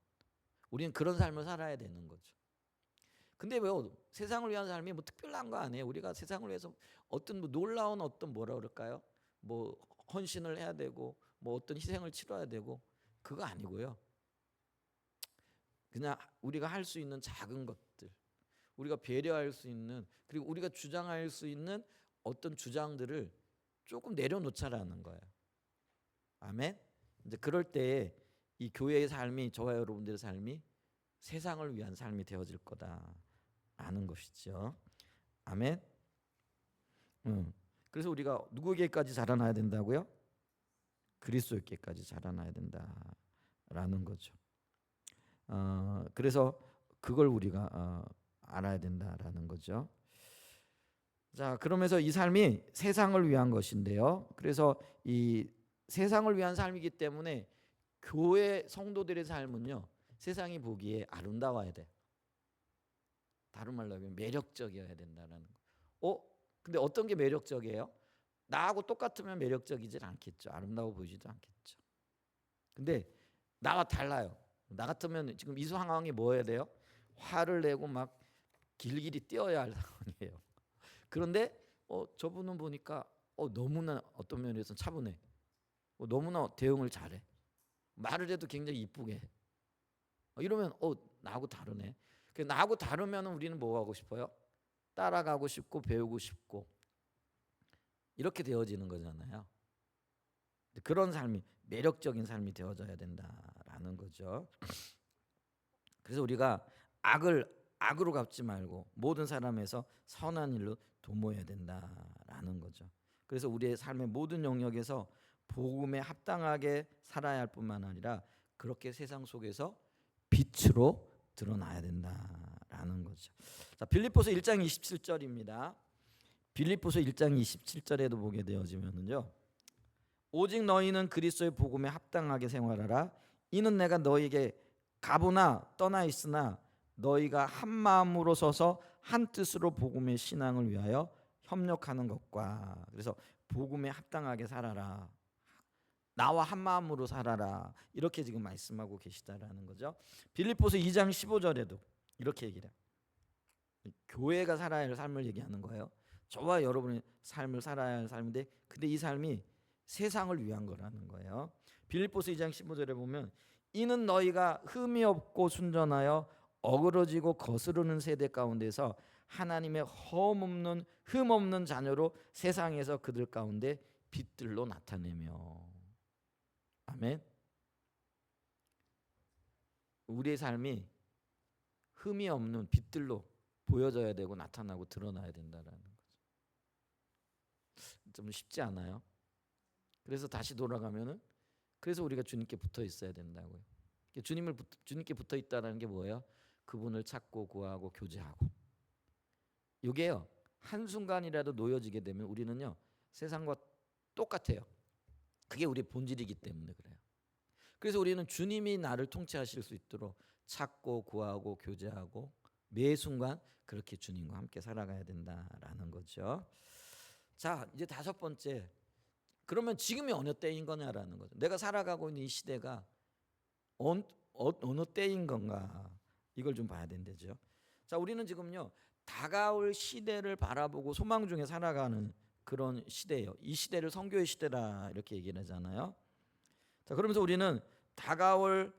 우리는 그런 삶을 살아야 되는 거죠. 근데 왜 세상을 위한 삶이 뭐 특별한 거 아니에요. 우리가 세상을 위해서 어떤 뭐 놀라운 어떤 뭐라 그럴까요? 뭐 헌신을 해야 되고 뭐 어떤 희생을 치러야 되고 그거 아니고요. 그냥 우리가 할 수 있는 작은 것들, 우리가 배려할 수 있는 그리고 우리가 주장할 수 있는 어떤 주장들을 조금 내려놓자라는 거예요. 아멘. 이제 그럴 때 이 교회의 삶이 저와 여러분들의 삶이 세상을 위한 삶이 되어질 거다라는 것이죠. 아멘. 그래서 우리가 누구에게까지 자라나야 된다고요? 그리스도께까지 자라나야 된다라는 거죠. 그래서 그걸 우리가 알아야 된다라는 거죠. 자, 그러면서 이 삶이 세상을 위한 것인데요. 그래서 이 세상을 위한 삶이기 때문에 교회 성도들의 삶은요. 세상이 보기에 아름다워야 돼. 다른 말로 하면 매력적이어야 된다는 거. 근데 어떤 게 매력적이에요? 나하고 똑같으면 매력적이질 않겠죠. 아름다워 보이지도 않겠죠. 근데 나와 달라요. 나 같으면 지금 이 상황이 뭐 해야 돼요? 화를 내고 막 길길이 뛰어야 할 상황이에요. 그런데 저분은 보니까 너무나 어떤 면에서 차분해. 너무나 대응을 잘해. 말을 해도 굉장히 이쁘게 해. 이러면 나하고 다르네. 나하고 다르면 우리는 뭐 하고 싶어요? 따라가고 싶고 배우고 싶고 이렇게 되어지는 거잖아요. 그런 삶이 매력적인 삶이 되어져야 된다라는 거죠. 그래서 우리가 악으로 갚지 말고 모든 사람에서 선한 일로 도모해야 된다라는 거죠. 그래서 우리의 삶의 모든 영역에서 복음에 합당하게 살아야 할 뿐만 아니라 그렇게 세상 속에서 빛으로 드러나야 된다라는 거죠. 자, 빌립보서 1장 27절입니다. 빌립보서 1장 27절에도 보게 되어지면은요. 오직 너희는 그리스도의 복음에 합당하게 생활하라. 이는 내가 너희에게 가보나 떠나 있으나 너희가 한 마음으로 서서 한 뜻으로 복음의 신앙을 위하여 협력하는 것과, 그래서 복음에 합당하게 살아라. 나와 한 마음으로 살아라. 이렇게 지금 말씀하고 계시다라는 거죠. 빌립보서 2장 15절에도 이렇게 얘기를 해요. 교회가 살아야 할 삶을 얘기하는 거예요. 저와 여러분의 삶을 살아야 할 삶인데, 근데 이 삶이 세상을 위한 거라는 거예요. 빌립보서 2장 15절에 보면 이는 너희가 흠이 없고 순전하여 어그러지고 거스르는 세대 가운데서 하나님의 흠 없는 자녀로 세상에서 그들 가운데 빛들로 나타내며. 아멘. 우리의 삶이 흠이 없는 빛들로 보여져야 되고 나타나고 드러나야 된다라는 거죠. 좀 쉽지 않아요? 그래서 다시 돌아가면은, 그래서 우리가 주님께 붙어 있어야 된다고요. 주님께 붙어 있다라는 게 뭐예요? 그분을 찾고 구하고 교제하고. 이게요, 한순간이라도 놓여지게 되면 우리는요 세상과 똑같아요. 그게 우리의 본질이기 때문에 그래요. 그래서 우리는 주님이 나를 통치하실 수 있도록 찾고 구하고 교제하고 매 순간 그렇게 주님과 함께 살아가야 된다라는 거죠. 자, 이제 다섯 번째, 그러면 지금이 어느 때인 거냐라는 거죠. 내가 살아가고 있는 이 시대가 어느 때인 건가, 이걸 좀 봐야 된다죠. 자, 우리는 지금요 다가올 시대를 바라보고 소망 중에 살아가는 그런 시대예요. 이 시대를 선교의 시대라 이렇게 얘기를 하잖아요. 자, 그러면서 우리는 다가올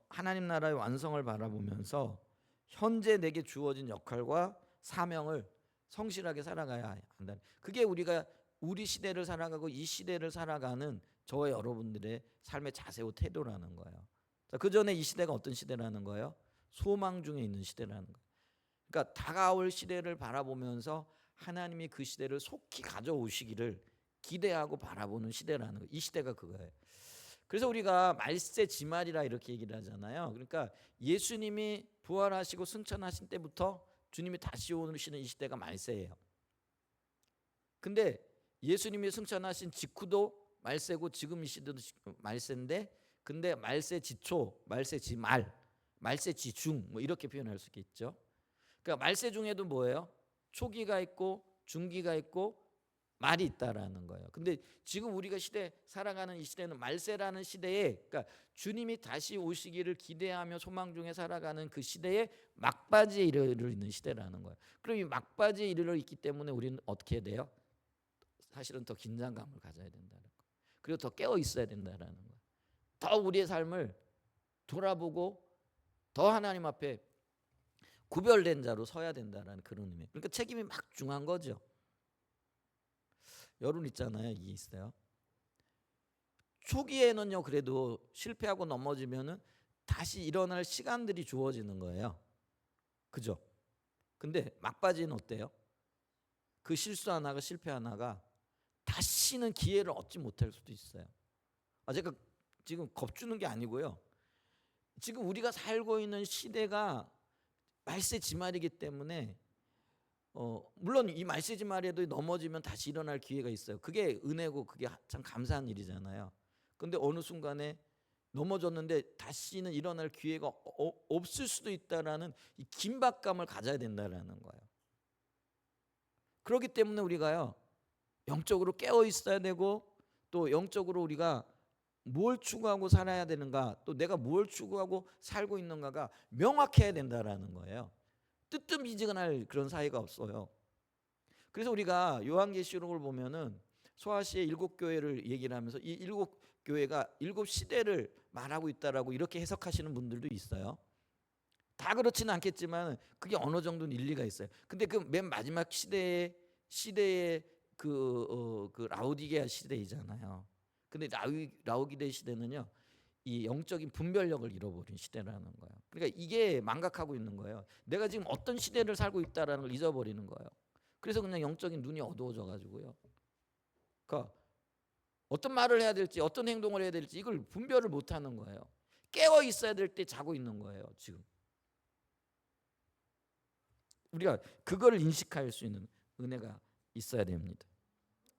하나님 나라의 완성을 바라보면서 현재 내게 주어진 역할과 사명을 성실하게 살아가야 한다. 그게 우리가 우리 시대를 살아가고 이 시대를 살아가는 저와 여러분들의 삶의 자세와 태도라는 거예요. 자, 그 전에 이 시대가 어떤 시대라는 거예요? 소망 중에 있는 시대라는 거예요. 그러니까 다가올 시대를 바라보면서 하나님이 그 시대를 속히 가져오시기를 기대하고 바라보는 시대라는 거예요. 이 시대가 그거예요. 그래서 우리가 말세 지말이라 이렇게 얘기를 하잖아요. 그러니까 예수님이 부활하시고 승천하신 때부터 주님이 다시 오시는 이 시대가 말세예요. 근데 예수님이 승천하신 직후도 말세고 지금 이 시대도 말세인데, 근데 말세 지초, 말세 지말, 말세 지중 뭐 이렇게 표현할 수 있겠죠. 그러니까 말세 중에도 뭐예요? 초기가 있고 중기가 있고 말이 있다라는 거예요. 근데 지금 우리가 살아가는 이 시대는 말세라는 시대에, 그러니까 주님이 다시 오시기를 기대하며 소망 중에 살아가는 그 시대에 막바지에 이르러 있는 시대라는 거예요. 그럼 이 막바지에 이르러 있기 때문에 우리는 어떻게 해야 돼요? 사실은 더 긴장감을 가져야 된다는 거예요. 그리고 더 깨어 있어야 된다는 거예요. 더 우리의 삶을 돌아보고 더 하나님 앞에 구별된 자로 서야 된다라는 그런 의미. 그러니까 책임이 막 중요한 거죠. 여론 있잖아요. 이게 있어요. 초기에는요 그래도 실패하고 넘어지면은 다시 일어날 시간들이 주어지는 거예요. 그죠? 근데 막바지는 어때요? 그 실수 하나가, 실패 하나가 다시는 기회를 얻지 못할 수도 있어요. 제가 지금 겁주는 게 아니고요. 지금 우리가 살고 있는 시대가 말세 지말이기 때문에 물론 이 말세 지말에도 넘어지면 다시 일어날 기회가 있어요. 그게 은혜고 그게 참 감사한 일이잖아요. 근데 어느 순간에 넘어졌는데 다시는 일어날 기회가 없을 수도 있다라는 이 긴박감을 가져야 된다라는 거예요. 그렇기 때문에 우리가요 영적으로 깨어 있어야 되고, 또 영적으로 우리가 뭘 추구하고 살아야 되는가, 또 내가 뭘 추구하고 살고 있는가가 명확해야 된다라는 거예요. 뜨뜻미지근할 그런 사이가 없어요. 그래서 우리가 요한계시록을 보면은 소아시의 7교회를 얘기를 하면서 이 7교회가 7시대를 말하고 있다라고 이렇게 해석하시는 분들도 있어요. 다 그렇지는 않겠지만 그게 어느 정도는 일리가 있어요. 근데 그 맨 마지막 시대의 그 라우디게아 시대이잖아요. 근데 라우디게아 시대는요 이 영적인 분별력을 잃어버린 시대라는 거예요. 그러니까 이게 망각하고 있는 거예요. 내가 지금 어떤 시대를 살고 있다라는 걸 잊어버리는 거예요. 그래서 그냥 영적인 눈이 어두워져 가지고요. 그러니까 어떤 말을 해야 될지, 어떤 행동을 해야 될지 이걸 분별을 못하는 거예요. 깨어 있어야 될 때 자고 있는 거예요. 지금 우리가 그걸 인식할 수 있는 은혜가 있어야 됩니다.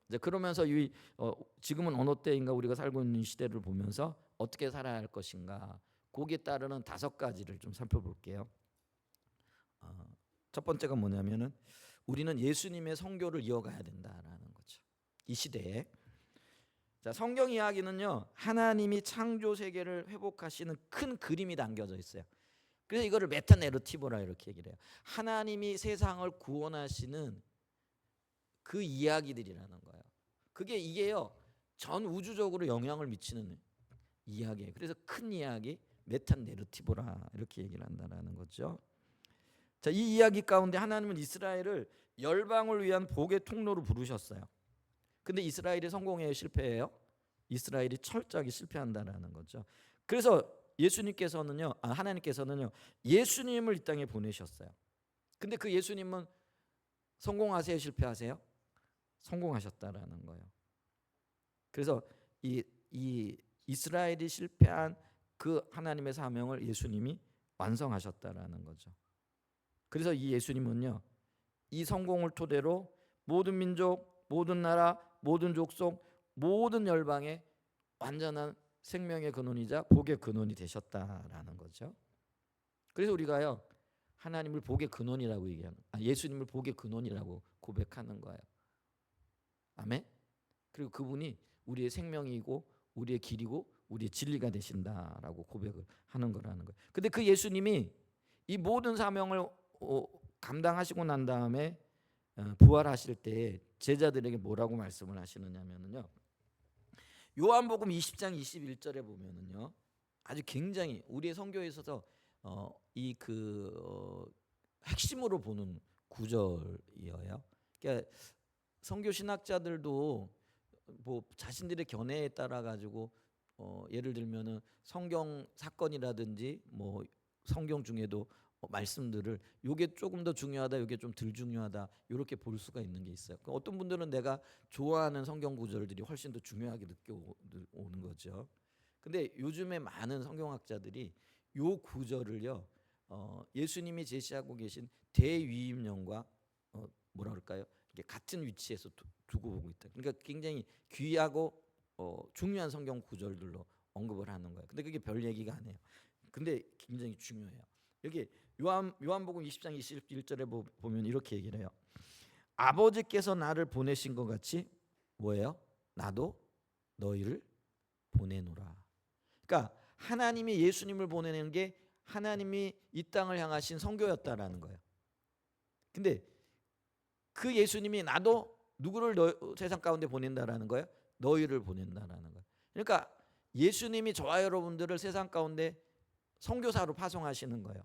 이제 그러면서 지금은 어느 때인가 우리가 살고 있는 시대를 보면서 어떻게 살아야 할 것인가, 거기에 따르는 5가지를 좀 살펴볼게요. 첫 번째가 뭐냐면은 우리는 예수님의 선교를 이어가야 된다라는 거죠. 이 시대에. 자, 성경 이야기는요, 하나님이 창조 세계를 회복하시는 큰 그림이 담겨져 있어요. 그래서 이거를 메타 내러티브라 이렇게 얘기를 해요. 하나님이 세상을 구원하시는 그 이야기들이라는 거예요. 이게요, 전 우주적으로 영향을 미치는 이야기예요. 그래서 큰 이야기, 메타 내러티브라 이렇게 얘기를 한다라는 거죠. 자, 이 이야기 가운데 하나님은 이스라엘을 열방을 위한 복의 통로로 부르셨어요. 근데 이스라엘이 성공해요, 실패해요? 이스라엘이 철저하게 실패한다라는 거죠. 그래서 하나님께서는요 예수님을 이 땅에 보내셨어요. 근데 그 예수님은 성공하세요, 실패하세요? 성공하셨다라는 거예요. 그래서 이 이스라엘이 실패한 그 하나님의 사명을 예수님이 완성하셨다라는 거죠. 그래서 이 예수님은요, 이 성공을 토대로 모든 민족, 모든 나라, 모든 족속, 모든 열방의 완전한 생명의 근원이자 복의 근원이 되셨다라는 거죠. 그래서 우리가요, 하나님을 복의 근원이라고 예수님을 복의 근원이라고 고백하는 거예요. 아멘. 그리고 그분이 우리의 생명이고 우리의 길이고 우리의 진리가 되신다라고 고백을 하는 거라는 거예요. 근데 그 예수님이 이 모든 사명을 감당하시고 난 다음에 부활하실 때 제자들에게 뭐라고 말씀을 하시느냐면요, 요한복음 20장 21절에 보면은요, 아주 굉장히 우리의 선교에 있어서 핵심으로 보는 구절이에요. 그러니까 선교 신학자들도 뭐 자신들의 견해에 따라 가지고 예를 들면은 성경 사건이라든지 뭐 성경 중에도 말씀들을 요게 조금 더 중요하다, 요게 좀 덜 중요하다, 이렇게 볼 수가 있는 게 있어요. 어떤 분들은 내가 좋아하는 성경 구절들이 훨씬 더 중요하게 느껴오는 거죠. 근데 요즘에 많은 성경학자들이 요 구절을요, 예수님이 제시하고 계신 대위임령과 뭐라 그럴까요? 이게 같은 위치에서 두고 보고 있다. 그러니까 굉장히 귀하고 중요한 성경 구절들로 언급을 하는 거예요. 근데 그게 별 얘기가 아니에요. 근데 굉장히 중요해요. 여기 요한복음 20장 21절에 보면 이렇게 얘기를 해요. 아버지께서 나를 보내신 것 같이 뭐예요? 나도 너희를 보내노라. 그러니까 하나님이 예수님을 보내는 게 하나님이 이 땅을 향하신 선교였다라는 거예요. 근데 그 예수님이 나도 누구를 세상 가운데 보낸다라는 거예요? 너희를 보낸다라는 거예요. 그러니까 예수님이 저와 여러분들을 세상 가운데 선교사로 파송하시는 거예요.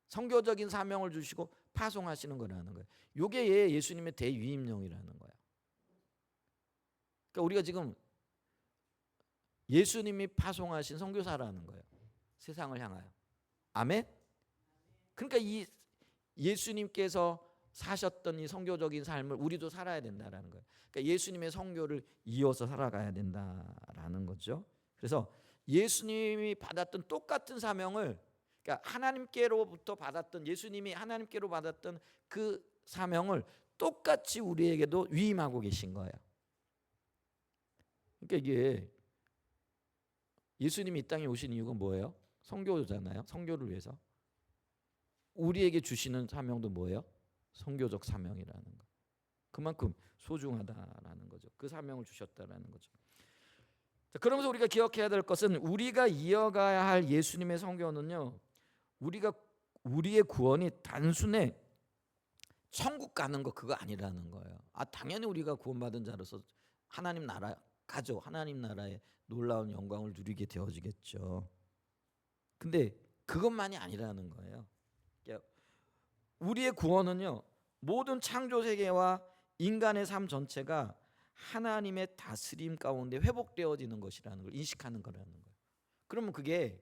선교적인 사명을 주시고 파송하시는 거라는 거예요. 이게 예수님의 대위임령이라는 거예요. 그러니까 우리가 지금 예수님이 파송하신 선교사라는 거예요. 세상을 향하여. 아멘. 그러니까 이 예수님께서 사셨던 이 선교적인 삶을 우리도 살아야 된다라는 거예요. 그러니까 예수님의 선교를 이어서 살아가야 된다라는 거죠. 그래서 예수님이 받았던 똑같은 사명을, 그러니까 하나님께로부터 받았던, 예수님이 하나님께로 받았던 그 사명을 똑같이 우리에게도 위임하고 계신 거예요. 그러니까 이게 예수님이 이 땅에 오신 이유가 뭐예요? 선교잖아요. 선교를 위해서. 우리에게 주시는 사명도 뭐예요? 선교적 사명이라는 거. 그만큼 소중하다라는 거죠. 그 사명을 주셨다라는 거죠. 자, 그러면서 우리가 기억해야 될 것은 우리가 이어가야 할 예수님의 선교는요, 우리의 구원이 단순히 천국 가는 거 그거 아니라는 거예요. 당연히 우리가 구원받은 자로서 하나님 나라 가죠. 하나님 나라의 놀라운 영광을 누리게 되어지겠죠. 근데 그것만이 아니라는 거예요. 우리의 구원은요, 모든 창조 세계와 인간의 삶 전체가 하나님의 다스림 가운데 회복되어지는 것이라는 걸 인식하는 거라는 거예요. 그러면 그게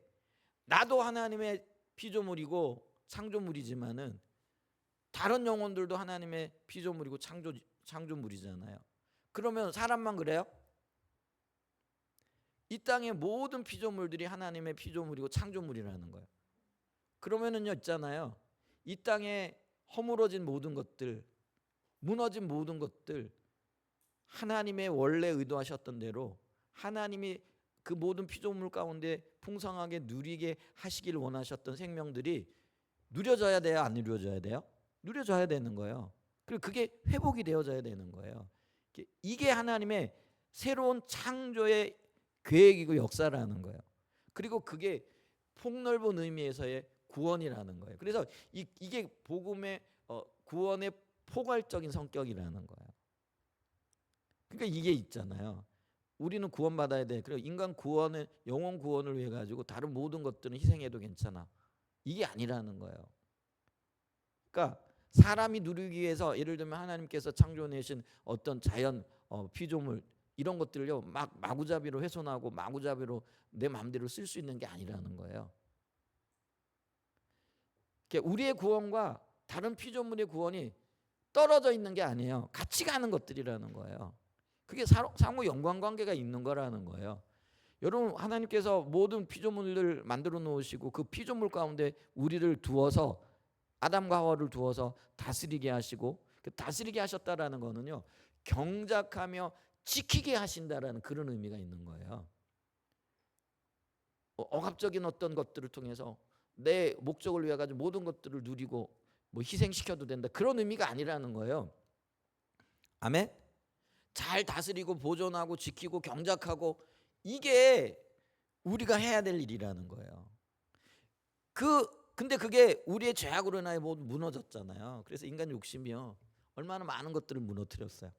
나도 하나님의 피조물이고 창조물이지만은 다른 영혼들도 하나님의 피조물이고 창조물이잖아요. 그러면 사람만 그래요? 이 땅의 모든 피조물들이 하나님의 피조물이고 창조물이라는 거예요. 그러면은요 있잖아요. 이 땅에 허물어진 모든 것들, 무너진 모든 것들, 하나님의 원래 의도하셨던 대로 하나님이 그 모든 피조물 가운데 풍성하게 누리게 하시길 원하셨던 생명들이 누려져야 돼요? 안 누려져야 돼요? 누려져야 되는 거예요. 그리고 그게 회복이 되어져야 되는 거예요. 이게 하나님의 새로운 창조의 계획이고 역사라는 거예요. 그리고 그게 폭넓은 의미에서의 구원이라는 거예요. 그래서 이게 복음의 구원의 포괄적인 성격이라는 거예요. 그러니까 이게 있잖아요. 우리는 구원받아야 돼. 그리고 인간 구원을, 영혼 구원을 위해 가지고 다른 모든 것들은 희생해도 괜찮아. 이게 아니라는 거예요. 그러니까 사람이 누리기 위해서 예를 들면 하나님께서 창조내신 어떤 자연 피조물 이런 것들을요 막 마구잡이로 훼손하고 마구잡이로 내 마음대로 쓸 수 있는 게 아니라는 거예요. 그러니까 우리의 구원과 다른 피조물의 구원이 떨어져 있는 게 아니에요. 같이 가는 것들이라는 거예요. 그게 상호 연관관계가 있는 거라는 거예요. 여러분 하나님께서 모든 피조물을 만들어 놓으시고 그 피조물 가운데 우리를 두어서 아담과 하와를 두어서 다스리게 하시고 그 다스리게 하셨다라는 거는요 경작하며 지키게 하신다라는 그런 의미가 있는 거예요. 억압적인 어떤 것들을 통해서 내 목적을 위해 가지고 모든 것들을 누리고 뭐 희생시켜도 된다 그런 의미가 아니라는 거예요. 아멘. 잘 다스리고 보존하고 지키고 경작하고 이게 우리가 해야 될 일이라는 거예요. 근데 그게 우리의 죄악으로 인하여 모두 무너졌잖아요. 그래서 인간 욕심이요 얼마나 많은 것들을 무너뜨렸어요.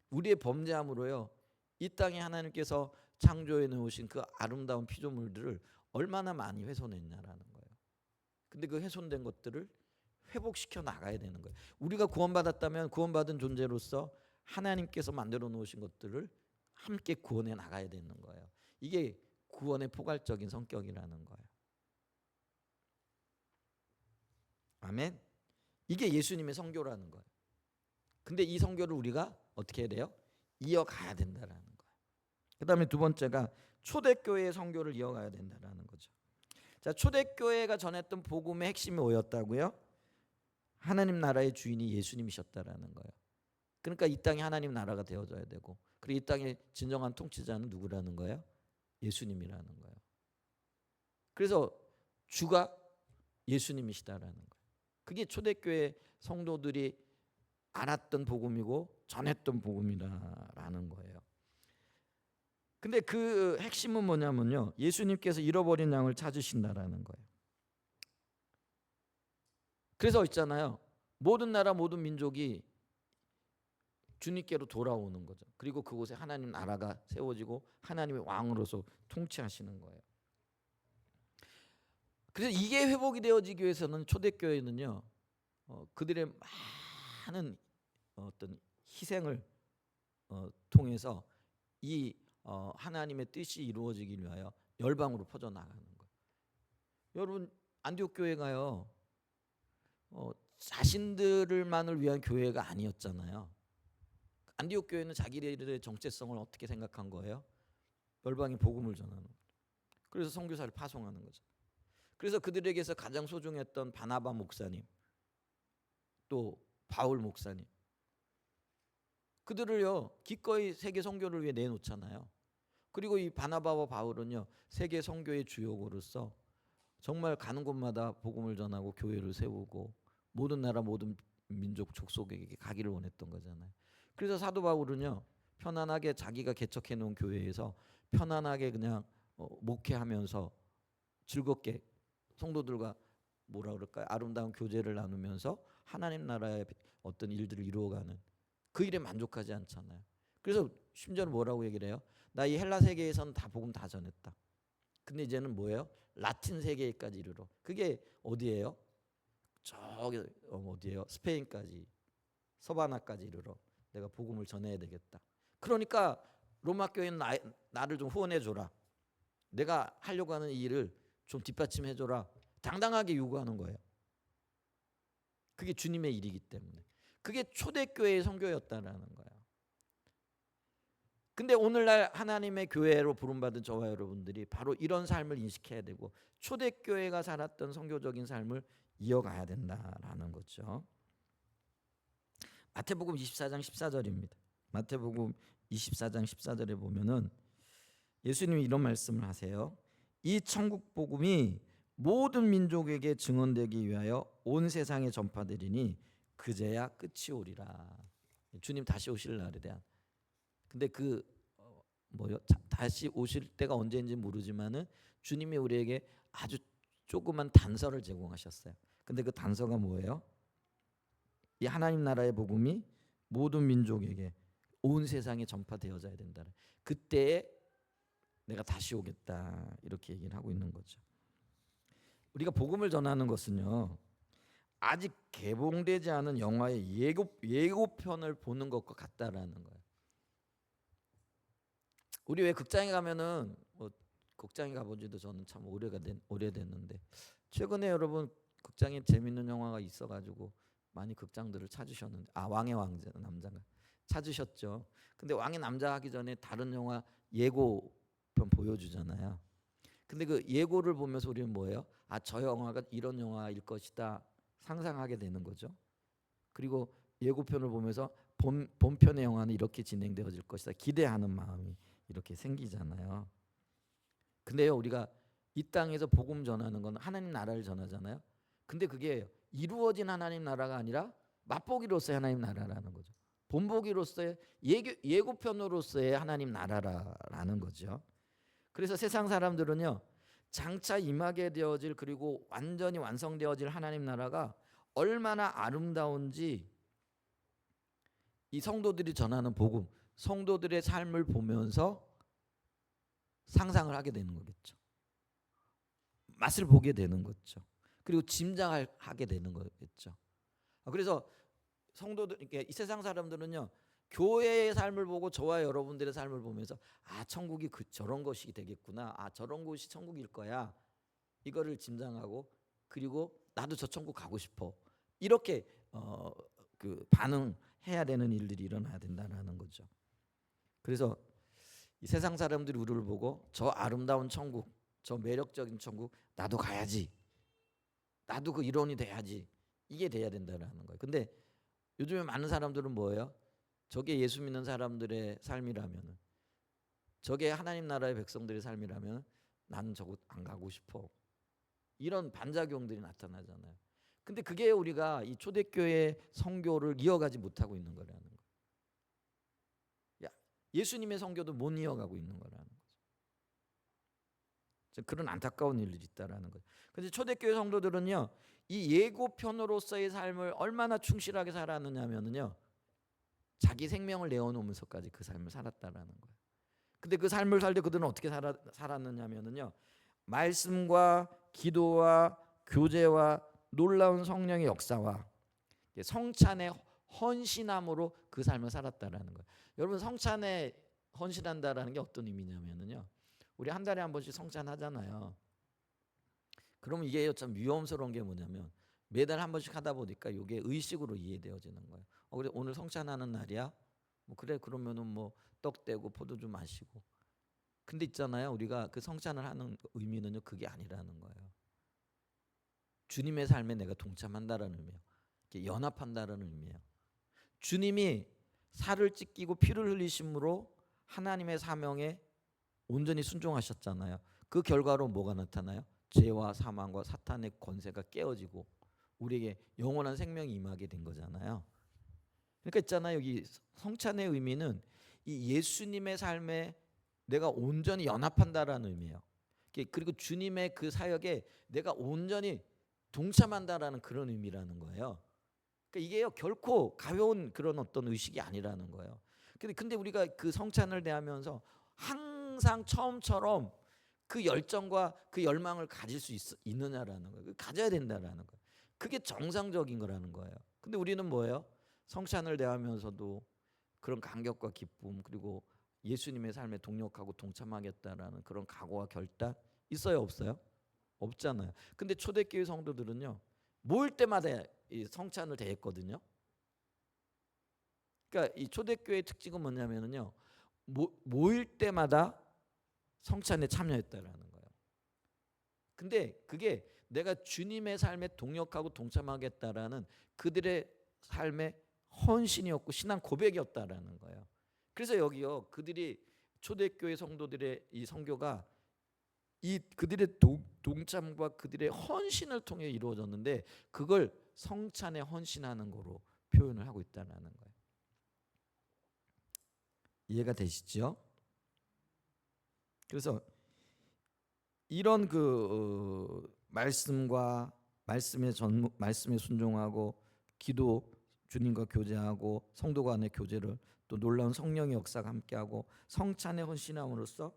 우리의 범죄함으로요 이 땅에 하나님께서 창조해 놓으신 그 아름다운 피조물들을 얼마나 많이 훼손했냐라는 거예요. 근데 그 훼손된 것들을 회복시켜 나가야 되는 거예요. 우리가 구원받았다면 구원받은 존재로서 하나님께서 만들어 놓으신 것들을 함께 구원해 나가야 되는 거예요. 이게 구원의 포괄적인 성격이라는 거예요. 아멘. 이게 예수님의 선교라는 거예요. 근데 이 선교를 우리가 어떻게 해야 돼요? 이어가야 된다라는 거예요. 그다음에 두 번째가 초대교회의 선교를 이어가야 된다라는 거죠. 자, 초대교회가 전했던 복음의 핵심이 뭐였다고요? 하나님 나라의 주인이 예수님이셨다라는 거예요. 그러니까 이 땅이 하나님 나라가 되어져야 되고, 그리고 이 땅의 진정한 통치자는 누구라는 거예요? 예수님이라는 거예요. 그래서 주가 예수님이시다라는 거예요. 그게 초대교회 성도들이 알았던 복음이고 전했던 복음이라는 거예요. 근데 그 핵심은 뭐냐면요, 예수님께서 잃어버린 양을 찾으신다라는 거예요. 그래서 있잖아요, 모든 나라 모든 민족이 주님께로 돌아오는 거죠. 그리고 그곳에 하나님 나라가 세워지고 하나님의 왕으로서 통치하시는 거예요. 그래서 이게 회복이 되어지기 위해서는 초대교회는요 그들의 많은 어떤 희생을 통해서 이 하나님의 뜻이 이루어지기 위하여 열방으로 퍼져나가는 거예요. 여러분 안디옥 교회가요 자신들만을 위한 교회가 아니었잖아요. 안디옥 교회는 자기들의 정체성을 어떻게 생각한 거예요? 열방에 복음을 전하는 거예요. 그래서 선교사를 파송하는 거죠. 그래서 그들에게서 가장 소중했던 바나바 목사님, 또 바울 목사님, 그들을요 기꺼이 세계 선교를 위해 내놓잖아요. 그리고 이 바나바와 바울은요 세계 선교의 주역으로서 정말 가는 곳마다 복음을 전하고 교회를 세우고 모든 나라 모든 민족 족속에게 가기를 원했던 거잖아요. 그래서 사도 바울은요 편안하게 자기가 개척해 놓은 교회에서 편안하게 그냥 목회하면서 즐겁게 성도들과 뭐라 그럴까요? 아름다운 교제를 나누면서 하나님 나라의 어떤 일들을 이루어가는 그 일에 만족하지 않잖아요. 그래서 심지어는 뭐라고 얘기를 해요? 나 이 헬라 세계에서는 다 복음 다 전했다. 근데 이제는 뭐예요? 라틴 세계까지 이르러. 그게 어디예요? 저기 어디예요? 스페인까지, 서바나까지 이르러 내가 복음을 전해야 되겠다. 그러니까 로마 교회는 나를 좀 후원해 줘라. 내가 하려고 하는 이 일을 좀 뒷받침해 줘라. 당당하게 요구하는 거예요. 그게 주님의 일이기 때문에. 그게 초대교회의 선교였다라는 거예요. 근데 오늘날 하나님의 교회로 부름받은 저와 여러분들이 바로 이런 삶을 인식해야 되고 초대교회가 살았던 선교적인 삶을 이어가야 된다라는 거죠. 마태복음 24장 14절입니다. 마태복음 24장 14절에 보면은 예수님이 이런 말씀을 하세요. 이 천국 복음이 모든 민족에게 증언되기 위하여 온 세상에 전파되리니 그제야 끝이 오리라. 주님 다시 오실 날에 대한. 근데 그 뭐요? 다시 오실 때가 언제인지 모르지만은 주님이 우리에게 아주 조그만 단서를 제공하셨어요. 근데 그 단서가 뭐예요? 이 하나님 나라의 복음이 모든 민족에게 온 세상에 전파되어져야 된다. 그때에 내가 다시 오겠다 이렇게 얘기를 하고 있는 거죠. 우리가 복음을 전하는 것은요, 아직 개봉되지 않은 영화의 예고편을 보는 것과 같다라는 거예요. 우리 왜 극장에 가면은 극장에 가본지도 저는 참 오래됐는데 최근에 여러분 극장에 재밌는 영화가 있어가지고 많이 극장들을 찾으셨는데 왕의 남자가 찾으셨죠. 근데 왕의 남자 하기 전에 다른 영화 예고편 보여주잖아요. 근데 그 예고를 보면서 우리는 뭐예요? 저 영화가 이런 영화일 것이다 상상하게 되는 거죠. 그리고 예고편을 보면서 본편의 영화는 이렇게 진행되어질 것이다 기대하는 마음이 이렇게 생기잖아요. 근데요, 우리가 이 땅에서 복음 전하는 건 하나님 나라를 전하잖아요. 근데 그게 이루어진 하나님 나라가 아니라 맛보기로서의 하나님 나라라는 거죠. 본보기로서의 예고편으로서의 하나님 나라라는 거죠. 그래서 세상 사람들은요, 장차 임하게 되어질 그리고 완전히 완성되어질 하나님 나라가 얼마나 아름다운지 이 성도들이 전하는 복음, 성도들의 삶을 보면서 상상을 하게 되는 거겠죠. 맛을 보게 되는 거죠. 그리고 짐작하게 되는 거겠죠. 그래서 성도들, 이 세상 사람들은요, 교회의 삶을 보고 저와 여러분들의 삶을 보면서 천국이 저런 것이 되겠구나, 저런 곳이 천국일 거야, 이거를 짐작하고 그리고 나도 저 천국 가고 싶어 이렇게 반응해야 되는 일들이 일어나야 된다는 거죠. 그래서 이 세상 사람들이 우리를 보고 저 아름다운 천국, 저 매력적인 천국 나도 가야지, 나도 그 일원이 돼야지, 이게 돼야 된다는 거예요. 근데 요즘에 많은 사람들은 뭐예요? 저게 예수 믿는 사람들의 삶이라면, 저게 하나님 나라의 백성들의 삶이라면 나는 저곳 안 가고 싶어, 이런 반작용들이 나타나잖아요. 근데 그게 우리가 이 초대교회 선교를 이어가지 못하고 있는 거라는 거예요. 예수님의 선교도 못 이어가고 있는 거라는 거죠. 그런 안타까운 일들이 있다라는 거죠. 그런데 초대교회 성도들은요, 이 예고편으로서의 삶을 얼마나 충실하게 살았느냐면요, 자기 생명을 내어놓으면서까지 그 삶을 살았다라는 거예요. 근데 그 삶을 살 때 그들은 어떻게 살았느냐면요, 말씀과 기도와 교제와 놀라운 성령의 역사와 성찬의 헌신함으로 그 삶을 살았다라는 거예요. 여러분, 성찬에 헌신한다라는 게 어떤 의미냐면요, 우리 한 달에 한 번씩 성찬 하잖아요. 그럼 이게 참 위험스러운 게 뭐냐면 매달 한 번씩 하다 보니까 이게 의식으로 이해되어지는 거예요. 그래 오늘 성찬하는 날이야? 그래, 그러면은 떡 떼고 포도주 마시고. 근데 있잖아요, 우리가 그 성찬을 하는 의미는요, 그게 아니라는 거예요. 주님의 삶에 내가 동참한다라는 의미예요. 연합한다라는 의미예요. 주님이 살을 찢기고 피를 흘리심으로 하나님의 사명에 온전히 순종하셨잖아요. 그 결과로 뭐가 나타나요? 죄와 사망과 사탄의 권세가 깨어지고 우리에게 영원한 생명이 임하게 된 거잖아요. 그러니까 있잖아요, 여기 성찬의 의미는 이 예수님의 삶에 내가 온전히 연합한다라는 의미예요. 그리고 주님의 그 사역에 내가 온전히 동참한다라는 그런 의미라는 거예요. 그러니까 이게요, 결코 가벼운 그런 어떤 의식이 아니라는 거예요. 근데 우리가 그 성찬을 대하면서 항상 처음처럼 그 열정과 그 열망을 가질 수 있느냐라는 거예요. 가져야 된다라는 거예요. 그게 정상적인 거라는 거예요. 근데 우리는 뭐예요? 성찬을 대하면서도 그런 감격과 기쁨, 그리고 예수님의 삶에 동력하고 동참하겠다라는 그런 각오와 결단 있어요, 없어요? 없잖아요. 근데 초대교회 성도들은요, 모일 때마다 이 성찬을 대했거든요. 그러니까 이 초대교회의 특징은 뭐냐면요, 모일 때마다 성찬에 참여했다라는 거예요. 근데 그게 내가 주님의 삶에 동역하고 동참하겠다라는 그들의 삶의 헌신이었고 신앙 고백이었다라는 거예요. 그래서 여기요, 그들이 초대교회 성도들의 이 선교가 이 그들의 동참과 그들의 헌신을 통해 이루어졌는데 그걸 성찬에 헌신하는 거로 표현을 하고 있다는 거예요. 이해가 되시죠? 그래서 이런 말씀과 말씀에 순종하고 기도, 주님과 교제하고 성도 간의 교제를, 또 놀라운 성령의 역사가 함께하고 성찬에 헌신함으로써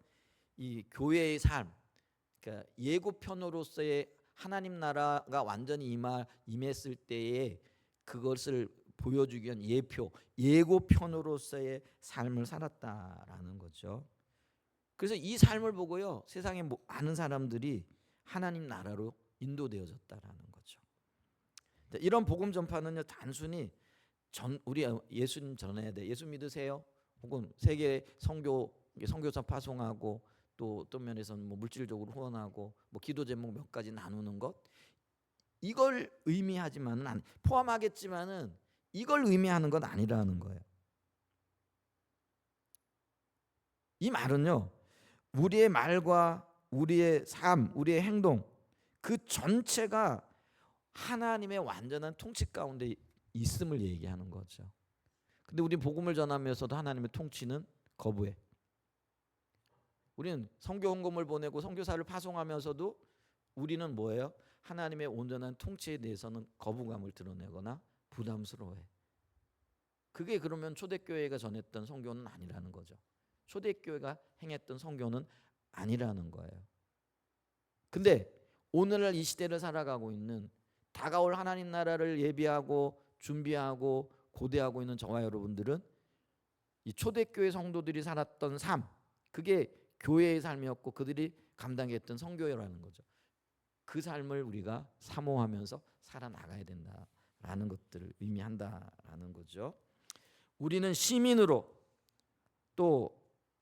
이 교회의 삶, 그러니까 예고편으로서의 하나님 나라가 완전히 임했을 때에 그것을 보여주기 위한 예고편으로서의 삶을 살았다라는 거죠. 그래서 이 삶을 보고요, 세상의 많은 사람들이 하나님 나라로 인도되어졌다라는 거죠. 이런 복음 전파는요, 단순히 우리 예수님 전해야 돼, 예수 믿으세요, 혹은 세계 선교사 파송하고 또 어떤 면에서는 뭐 물질적으로 후원하고 뭐 기도 제목 몇 가지 나누는 것, 이걸 의미하지만은 포함하겠지만은 이걸 의미하는 건 아니라는 거예요. 이 말은요, 우리의 말과 우리의 삶, 우리의 행동, 그 전체가 하나님의 완전한 통치 가운데 있음을 얘기하는 거죠. 근데 우리 복음을 전하면서도 하나님의 통치는 거부해. 우리는 선교 헌금을 보내고 선교사를 파송하면서도 우리는 뭐예요? 하나님의 온전한 통치에 대해서는 거부감을 드러내거나 부담스러워해. 그게 그러면 초대교회가 전했던 선교는 아니라는 거죠. 초대교회가 행했던 선교는 아니라는 거예요. 근데 오늘날 이 시대를 살아가고 있는, 다가올 하나님 나라를 예비하고 준비하고 고대하고 있는 저와 여러분들은 이 초대교회 성도들이 살았던 삶, 그게 교회의 삶이었고 그들이 감당했던 선교라는 거죠. 그 삶을 우리가 사모하면서 살아나가야 된다라는 것들을 의미한다라는 거죠. 우리는 시민으로, 또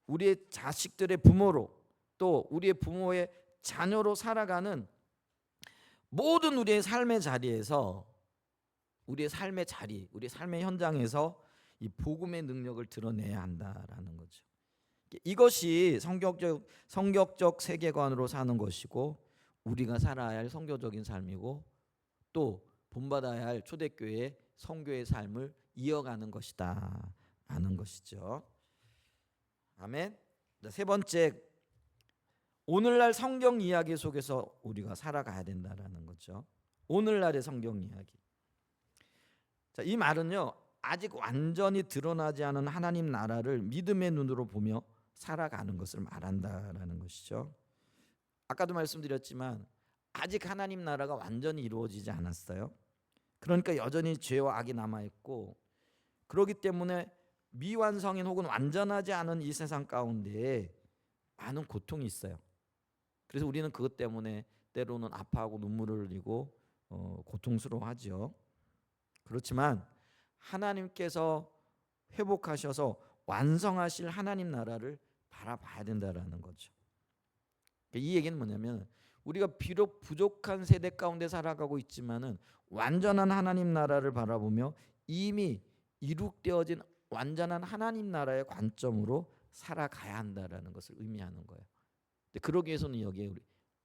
우리의 자식들의 부모로, 또 우리의 부모의 자녀로 살아가는 모든 우리의 삶의 자리에서, 우리의 삶의 자리, 우리의 삶의 현장에서 이 복음의 능력을 드러내야 한다라는 거죠. 이것이 성격적 세계관으로 사는 것이고 우리가 살아야 할 선교적인 삶이고 또 본받아야 할 초대교회의 선교의 삶을 이어가는 것이다 라는 것이죠. 아멘. 세 번째, 오늘날 성경 이야기 속에서 우리가 살아가야 된다라는 거죠. 오늘날의 성경 이야기. 자, 이 말은요, 아직 완전히 드러나지 않은 하나님 나라를 믿음의 눈으로 보며 살아가는 것을 말한다라는 것이죠. 아까도 말씀드렸지만 아직 하나님 나라가 완전히 이루어지지 않았어요. 그러니까 여전히 죄와 악이 남아있고, 그렇기 때문에 미완성인 혹은 완전하지 않은 이 세상 가운데에 많은 고통이 있어요. 그래서 우리는 그것 때문에 때로는 아파하고 눈물을 흘리고 고통스러워하죠. 그렇지만 하나님께서 회복하셔서 완성하실 하나님 나라를 바라봐야 된다라는 거죠. 이 얘기는 뭐냐면 우리가 비록 부족한 세대 가운데 살아가고 있지만은 완전한 하나님 나라를 바라보며 이미 이룩되어진 완전한 하나님 나라의 관점으로 살아가야 한다라는 것을 의미하는 거예요. 근데 그러기 위해서는 여기에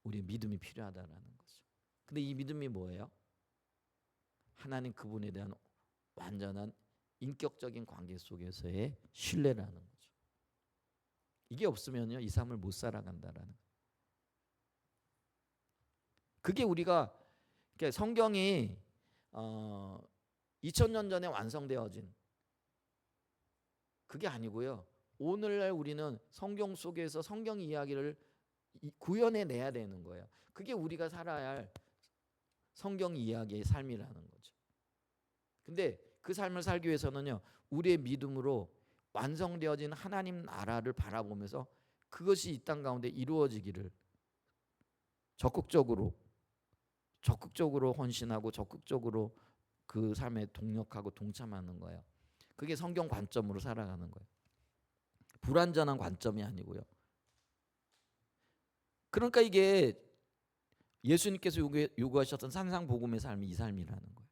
우리의 믿음이 필요하다라는 거죠. 근데 이 믿음이 뭐예요? 하나님 그분에 대한 완전한 인격적인 관계 속에서의 신뢰라는 거죠. 이게 없으면요, 이 삶을 못 살아간다라는 거예요. 그게 우리가 성경이 2000년 전에 완성되어진 그게 아니고요. 오늘날 우리는 성경 속에서 성경 이야기를 구현해내야 되는 거예요. 그게 우리가 살아야 할 성경 이야기의 삶이라는 거죠. 근데 그 삶을 살기 위해서는요, 우리의 믿음으로 완성되어진 하나님 나라를 바라보면서 그것이 이 땅 가운데 이루어지기를 적극적으로 헌신하고 적극적으로 그 삶에 동력하고 동참하는 거예요. 그게 성경 관점으로 살아가는 거예요. 불완전한 관점이 아니고요. 그러니까 이게 예수님께서 요구하셨던 산상복음의 삶이 이 삶이라는 거예요.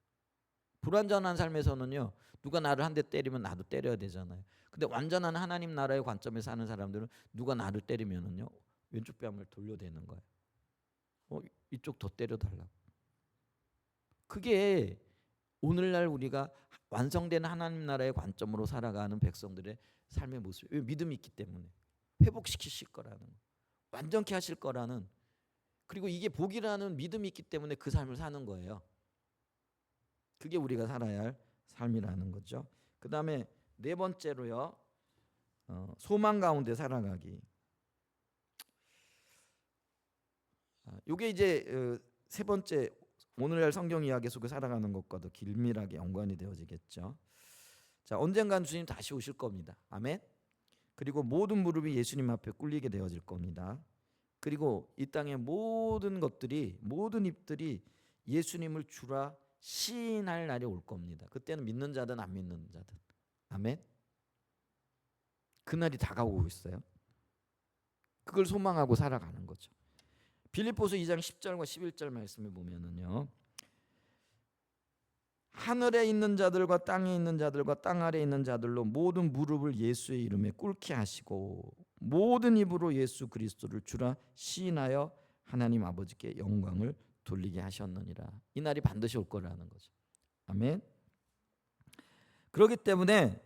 불완전한 삶에서는요, 누가 나를 한 대 때리면 나도 때려야 되잖아요. 근데 완전한 하나님 나라의 관점에 사는 사람들은 누가 나를 때리면은요, 왼쪽 뺨을 돌려대는 거예요. 이쪽 더 때려달라고. 그게 오늘날 우리가 완성된 하나님 나라의 관점으로 살아가는 백성들의 삶의 모습. 왜? 믿음이 있기 때문에 회복시키실 거라는, 완전케 하실 거라는, 그리고 이게 복이라는 믿음이 있기 때문에 그 삶을 사는 거예요. 그게 우리가 살아야 할 삶이라는 거죠. 그 다음에 네 번째로요, 소망 가운데 살아가기. 이게 이제 세 번째, 오늘날 성경 이야기 속에 살아가는 것과도 긴밀하게 연관이 되어지겠죠. 자, 언젠간 주님 다시 오실 겁니다. 아멘. 그리고 모든 무릎이 예수님 앞에 꿇리게 되어질 겁니다. 그리고 이 땅의 모든 것들이, 모든 입들이 예수님을 주라 시인할 날이 올 겁니다. 그때는 믿는 자든 안 믿는 자든. 아멘. 그날이 다가오고 있어요. 그걸 소망하고 살아가는 거죠. 빌립보서 2장 10절과 11절 말씀을 보면은요, 하늘에 있는 자들과 땅에 있는 자들과 땅 아래에 있는 자들로 모든 무릎을 예수의 이름에 꿇게 하시고 모든 입으로 예수 그리스도를 주라 시인하여 하나님 아버지께 영광을 돌리게 하셨느니라. 이 날이 반드시 올 거라는 거죠. 아멘. 그렇기 때문에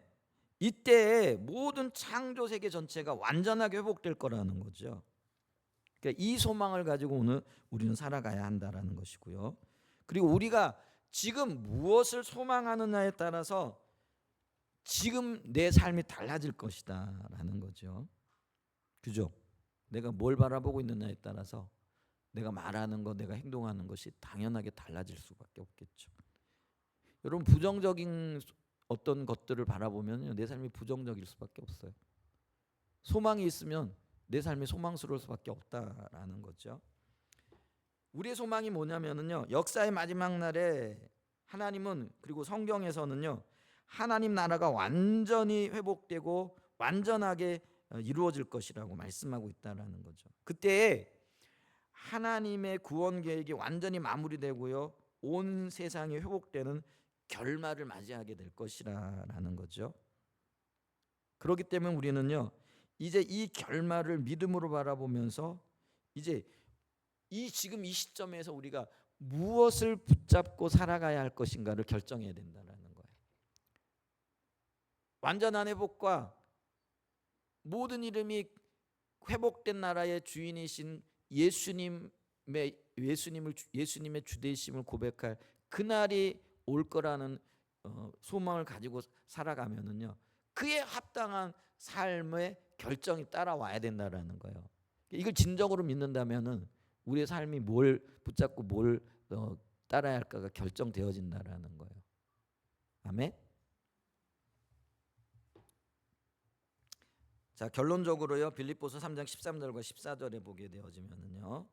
이때에 모든 창조 세계 전체가 완전하게 회복될 거라는 거죠. 그러니까 이 소망을 가지고 오늘 우리는 살아가야 한다라는 것이고요. 그리고 우리가 지금 무엇을 소망하느냐에 따라서 지금 내 삶이 달라질 것이다라는 거죠. 그죠? 내가 뭘 바라보고 있느냐에 따라서 내가 말하는 것, 내가 행동하는 것이 당연하게 달라질 수밖에 없겠죠. 여러분, 부정적인 어떤 것들을 바라보면 내 삶이 부정적일 수밖에 없어요. 소망이 있으면 내 삶이 소망스러울 수밖에 없다라는 거죠. 우리의 소망이 뭐냐면은요, 역사의 마지막 날에 하나님은, 그리고 성경에서는요, 하나님 나라가 완전히 회복되고 완전하게 이루어질 것이라고 말씀하고 있다라는 거죠. 그때 하나님의 구원 계획이 완전히 마무리되고요, 온 세상이 회복되는 결말을 맞이하게 될 것이라는 거죠. 그렇기 때문에 우리는요, 이제 이 결말을 믿음으로 바라보면서 이제 지금 이 시점에서 우리가 무엇을 붙잡고 살아가야 할 것인가를 결정해야 된다는 거예요. 완전한 회복과 모든 이름이 회복된 나라의 주인이신 예수님의 주되심을 고백할 그날이 올 거라는 소망을 가지고 살아가면은요, 그에 합당한 삶의 결정이 따라와야 된다라는 거예요. 이걸 진정으로 믿는다면은 우리의 삶이 뭘 붙잡고 뭘 따라야 할까가 결정되어진다라는 거예요. 아멘. 자, 결론적으로요, 빌립보서 3장 13절과 14절에 보게 되어지면은요,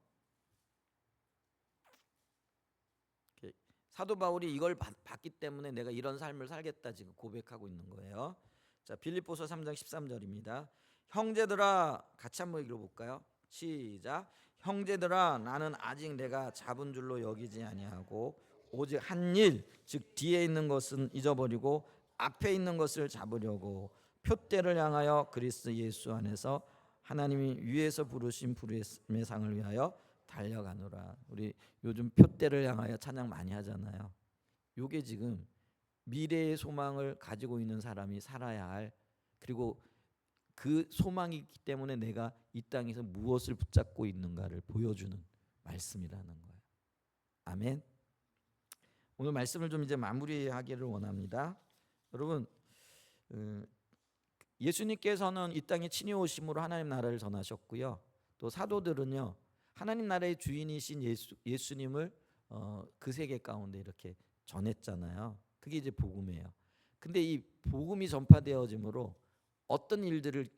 사도 바울이 이걸 봤기 때문에 내가 이런 삶을 살겠다 지금 고백하고 있는 거예요. 자, 빌립보서 3장 13절입니다. 형제들아, 같이 한번 읽어볼까요? 시작. 형제들아, 나는 아직 내가 잡은 줄로 여기지 아니하고 오직 한 일, 즉 뒤에 있는 것은 잊어버리고 앞에 있는 것을 잡으려고 표대를 향하여 그리스도 예수 안에서 하나님이 위에서 부르신 부르심의 상을 위하여 달려가노라. 우리 요즘 표대를 향하여 찬양 많이 하잖아요. 요게 지금 미래의 소망을 가지고 있는 사람이 살아야 할, 그리고 그 소망이 있기 때문에 내가 이 땅에서 무엇을 붙잡고 있는가를 보여주는 말씀이라는 거예요. 아멘. 오늘 말씀을 좀 이제 마무리하기를 원합니다. 여러분, 예수님께서는 이 땅에 친히 오심으로 하나님 나라를 전하셨고요, 또 사도들은요, 하나님 나라의 주인이신 예수님을 그 세계 가운데 이렇게 전했잖아요. 그게 이제 복음이에요. 근데 이 복음이 전파되어짐으로 어떤 일들을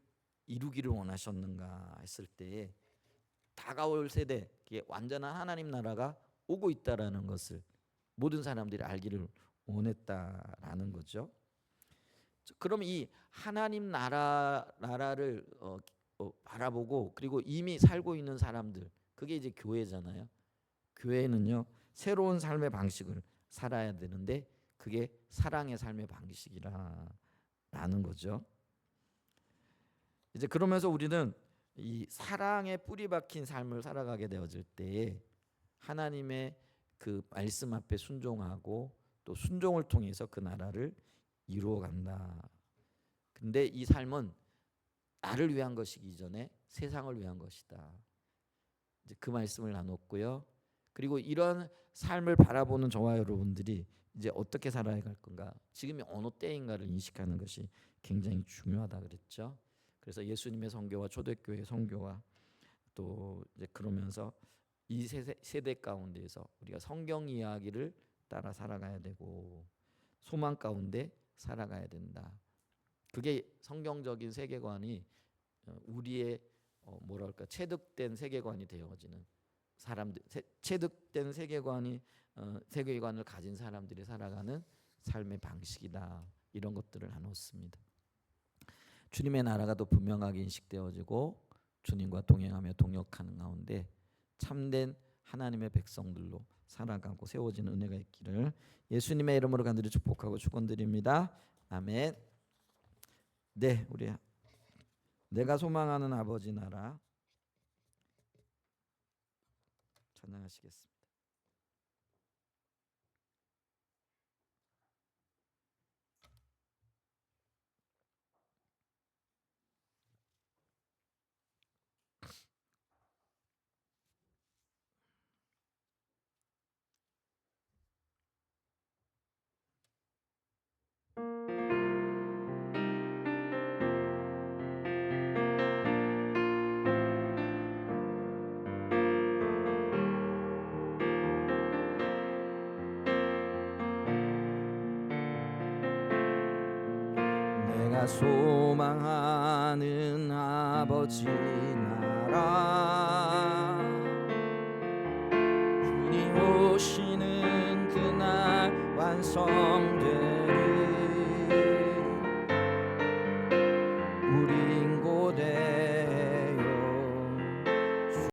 이루기를 원하셨는가 했을 때 다가올 세대, 완전한 하나님 나라가 오고 있다라는 것을 모든 사람들이 알기를 원했다라는 거죠. 그럼 이 하나님 나라를 바라보고 그리고 이미 살고 있는 사람들, 그게 이제 교회잖아요. 교회는요 새로운 삶의 방식을 살아야 되는데 그게 사랑의 삶의 방식이라는 거죠. 이제 그러면서 우리는 이 사랑에 뿌리 박힌 삶을 살아가게 되어질 때에 하나님의 그 말씀 앞에 순종하고 또 순종을 통해서 그 나라를 이루어 간다. 근데 이 삶은 나를 위한 것이기 이전에 세상을 위한 것이다. 이제 그 말씀을 나눴고요. 그리고 이런 삶을 바라보는 저와 여러분들이 이제 어떻게 살아야 할 건가, 지금이 어느 때인가를 인식하는 것이 굉장히 중요하다 그랬죠. 그래서 예수님의 선교와 초대교회 선교와 또 이제 그러면서 이 세대 가운데에서 우리가 성경 이야기를 따라 살아가야 되고 소망 가운데 살아가야 된다. 그게 성경적인 세계관이 우리의 뭐랄까 체득된 세계관이 되어지는 사람들, 체득된 세계관을 가진 사람들이 살아가는 삶의 방식이다. 이런 것들을 나눴습니다. 주님의 나라가 더 분명하게 인식되어지고 주님과 동행하며 동역하는 가운데 참된 하나님의 백성들로 살아가고 세워지는 은혜가 있기를 예수님의 이름으로 간절히 축복하고 축원드립니다. 아멘. 네, 우리 내가 소망하는 아버지 나라 찬양하시겠습니다. 내가 소망하는 아버지 나라 주님 오시는 그날 완성되리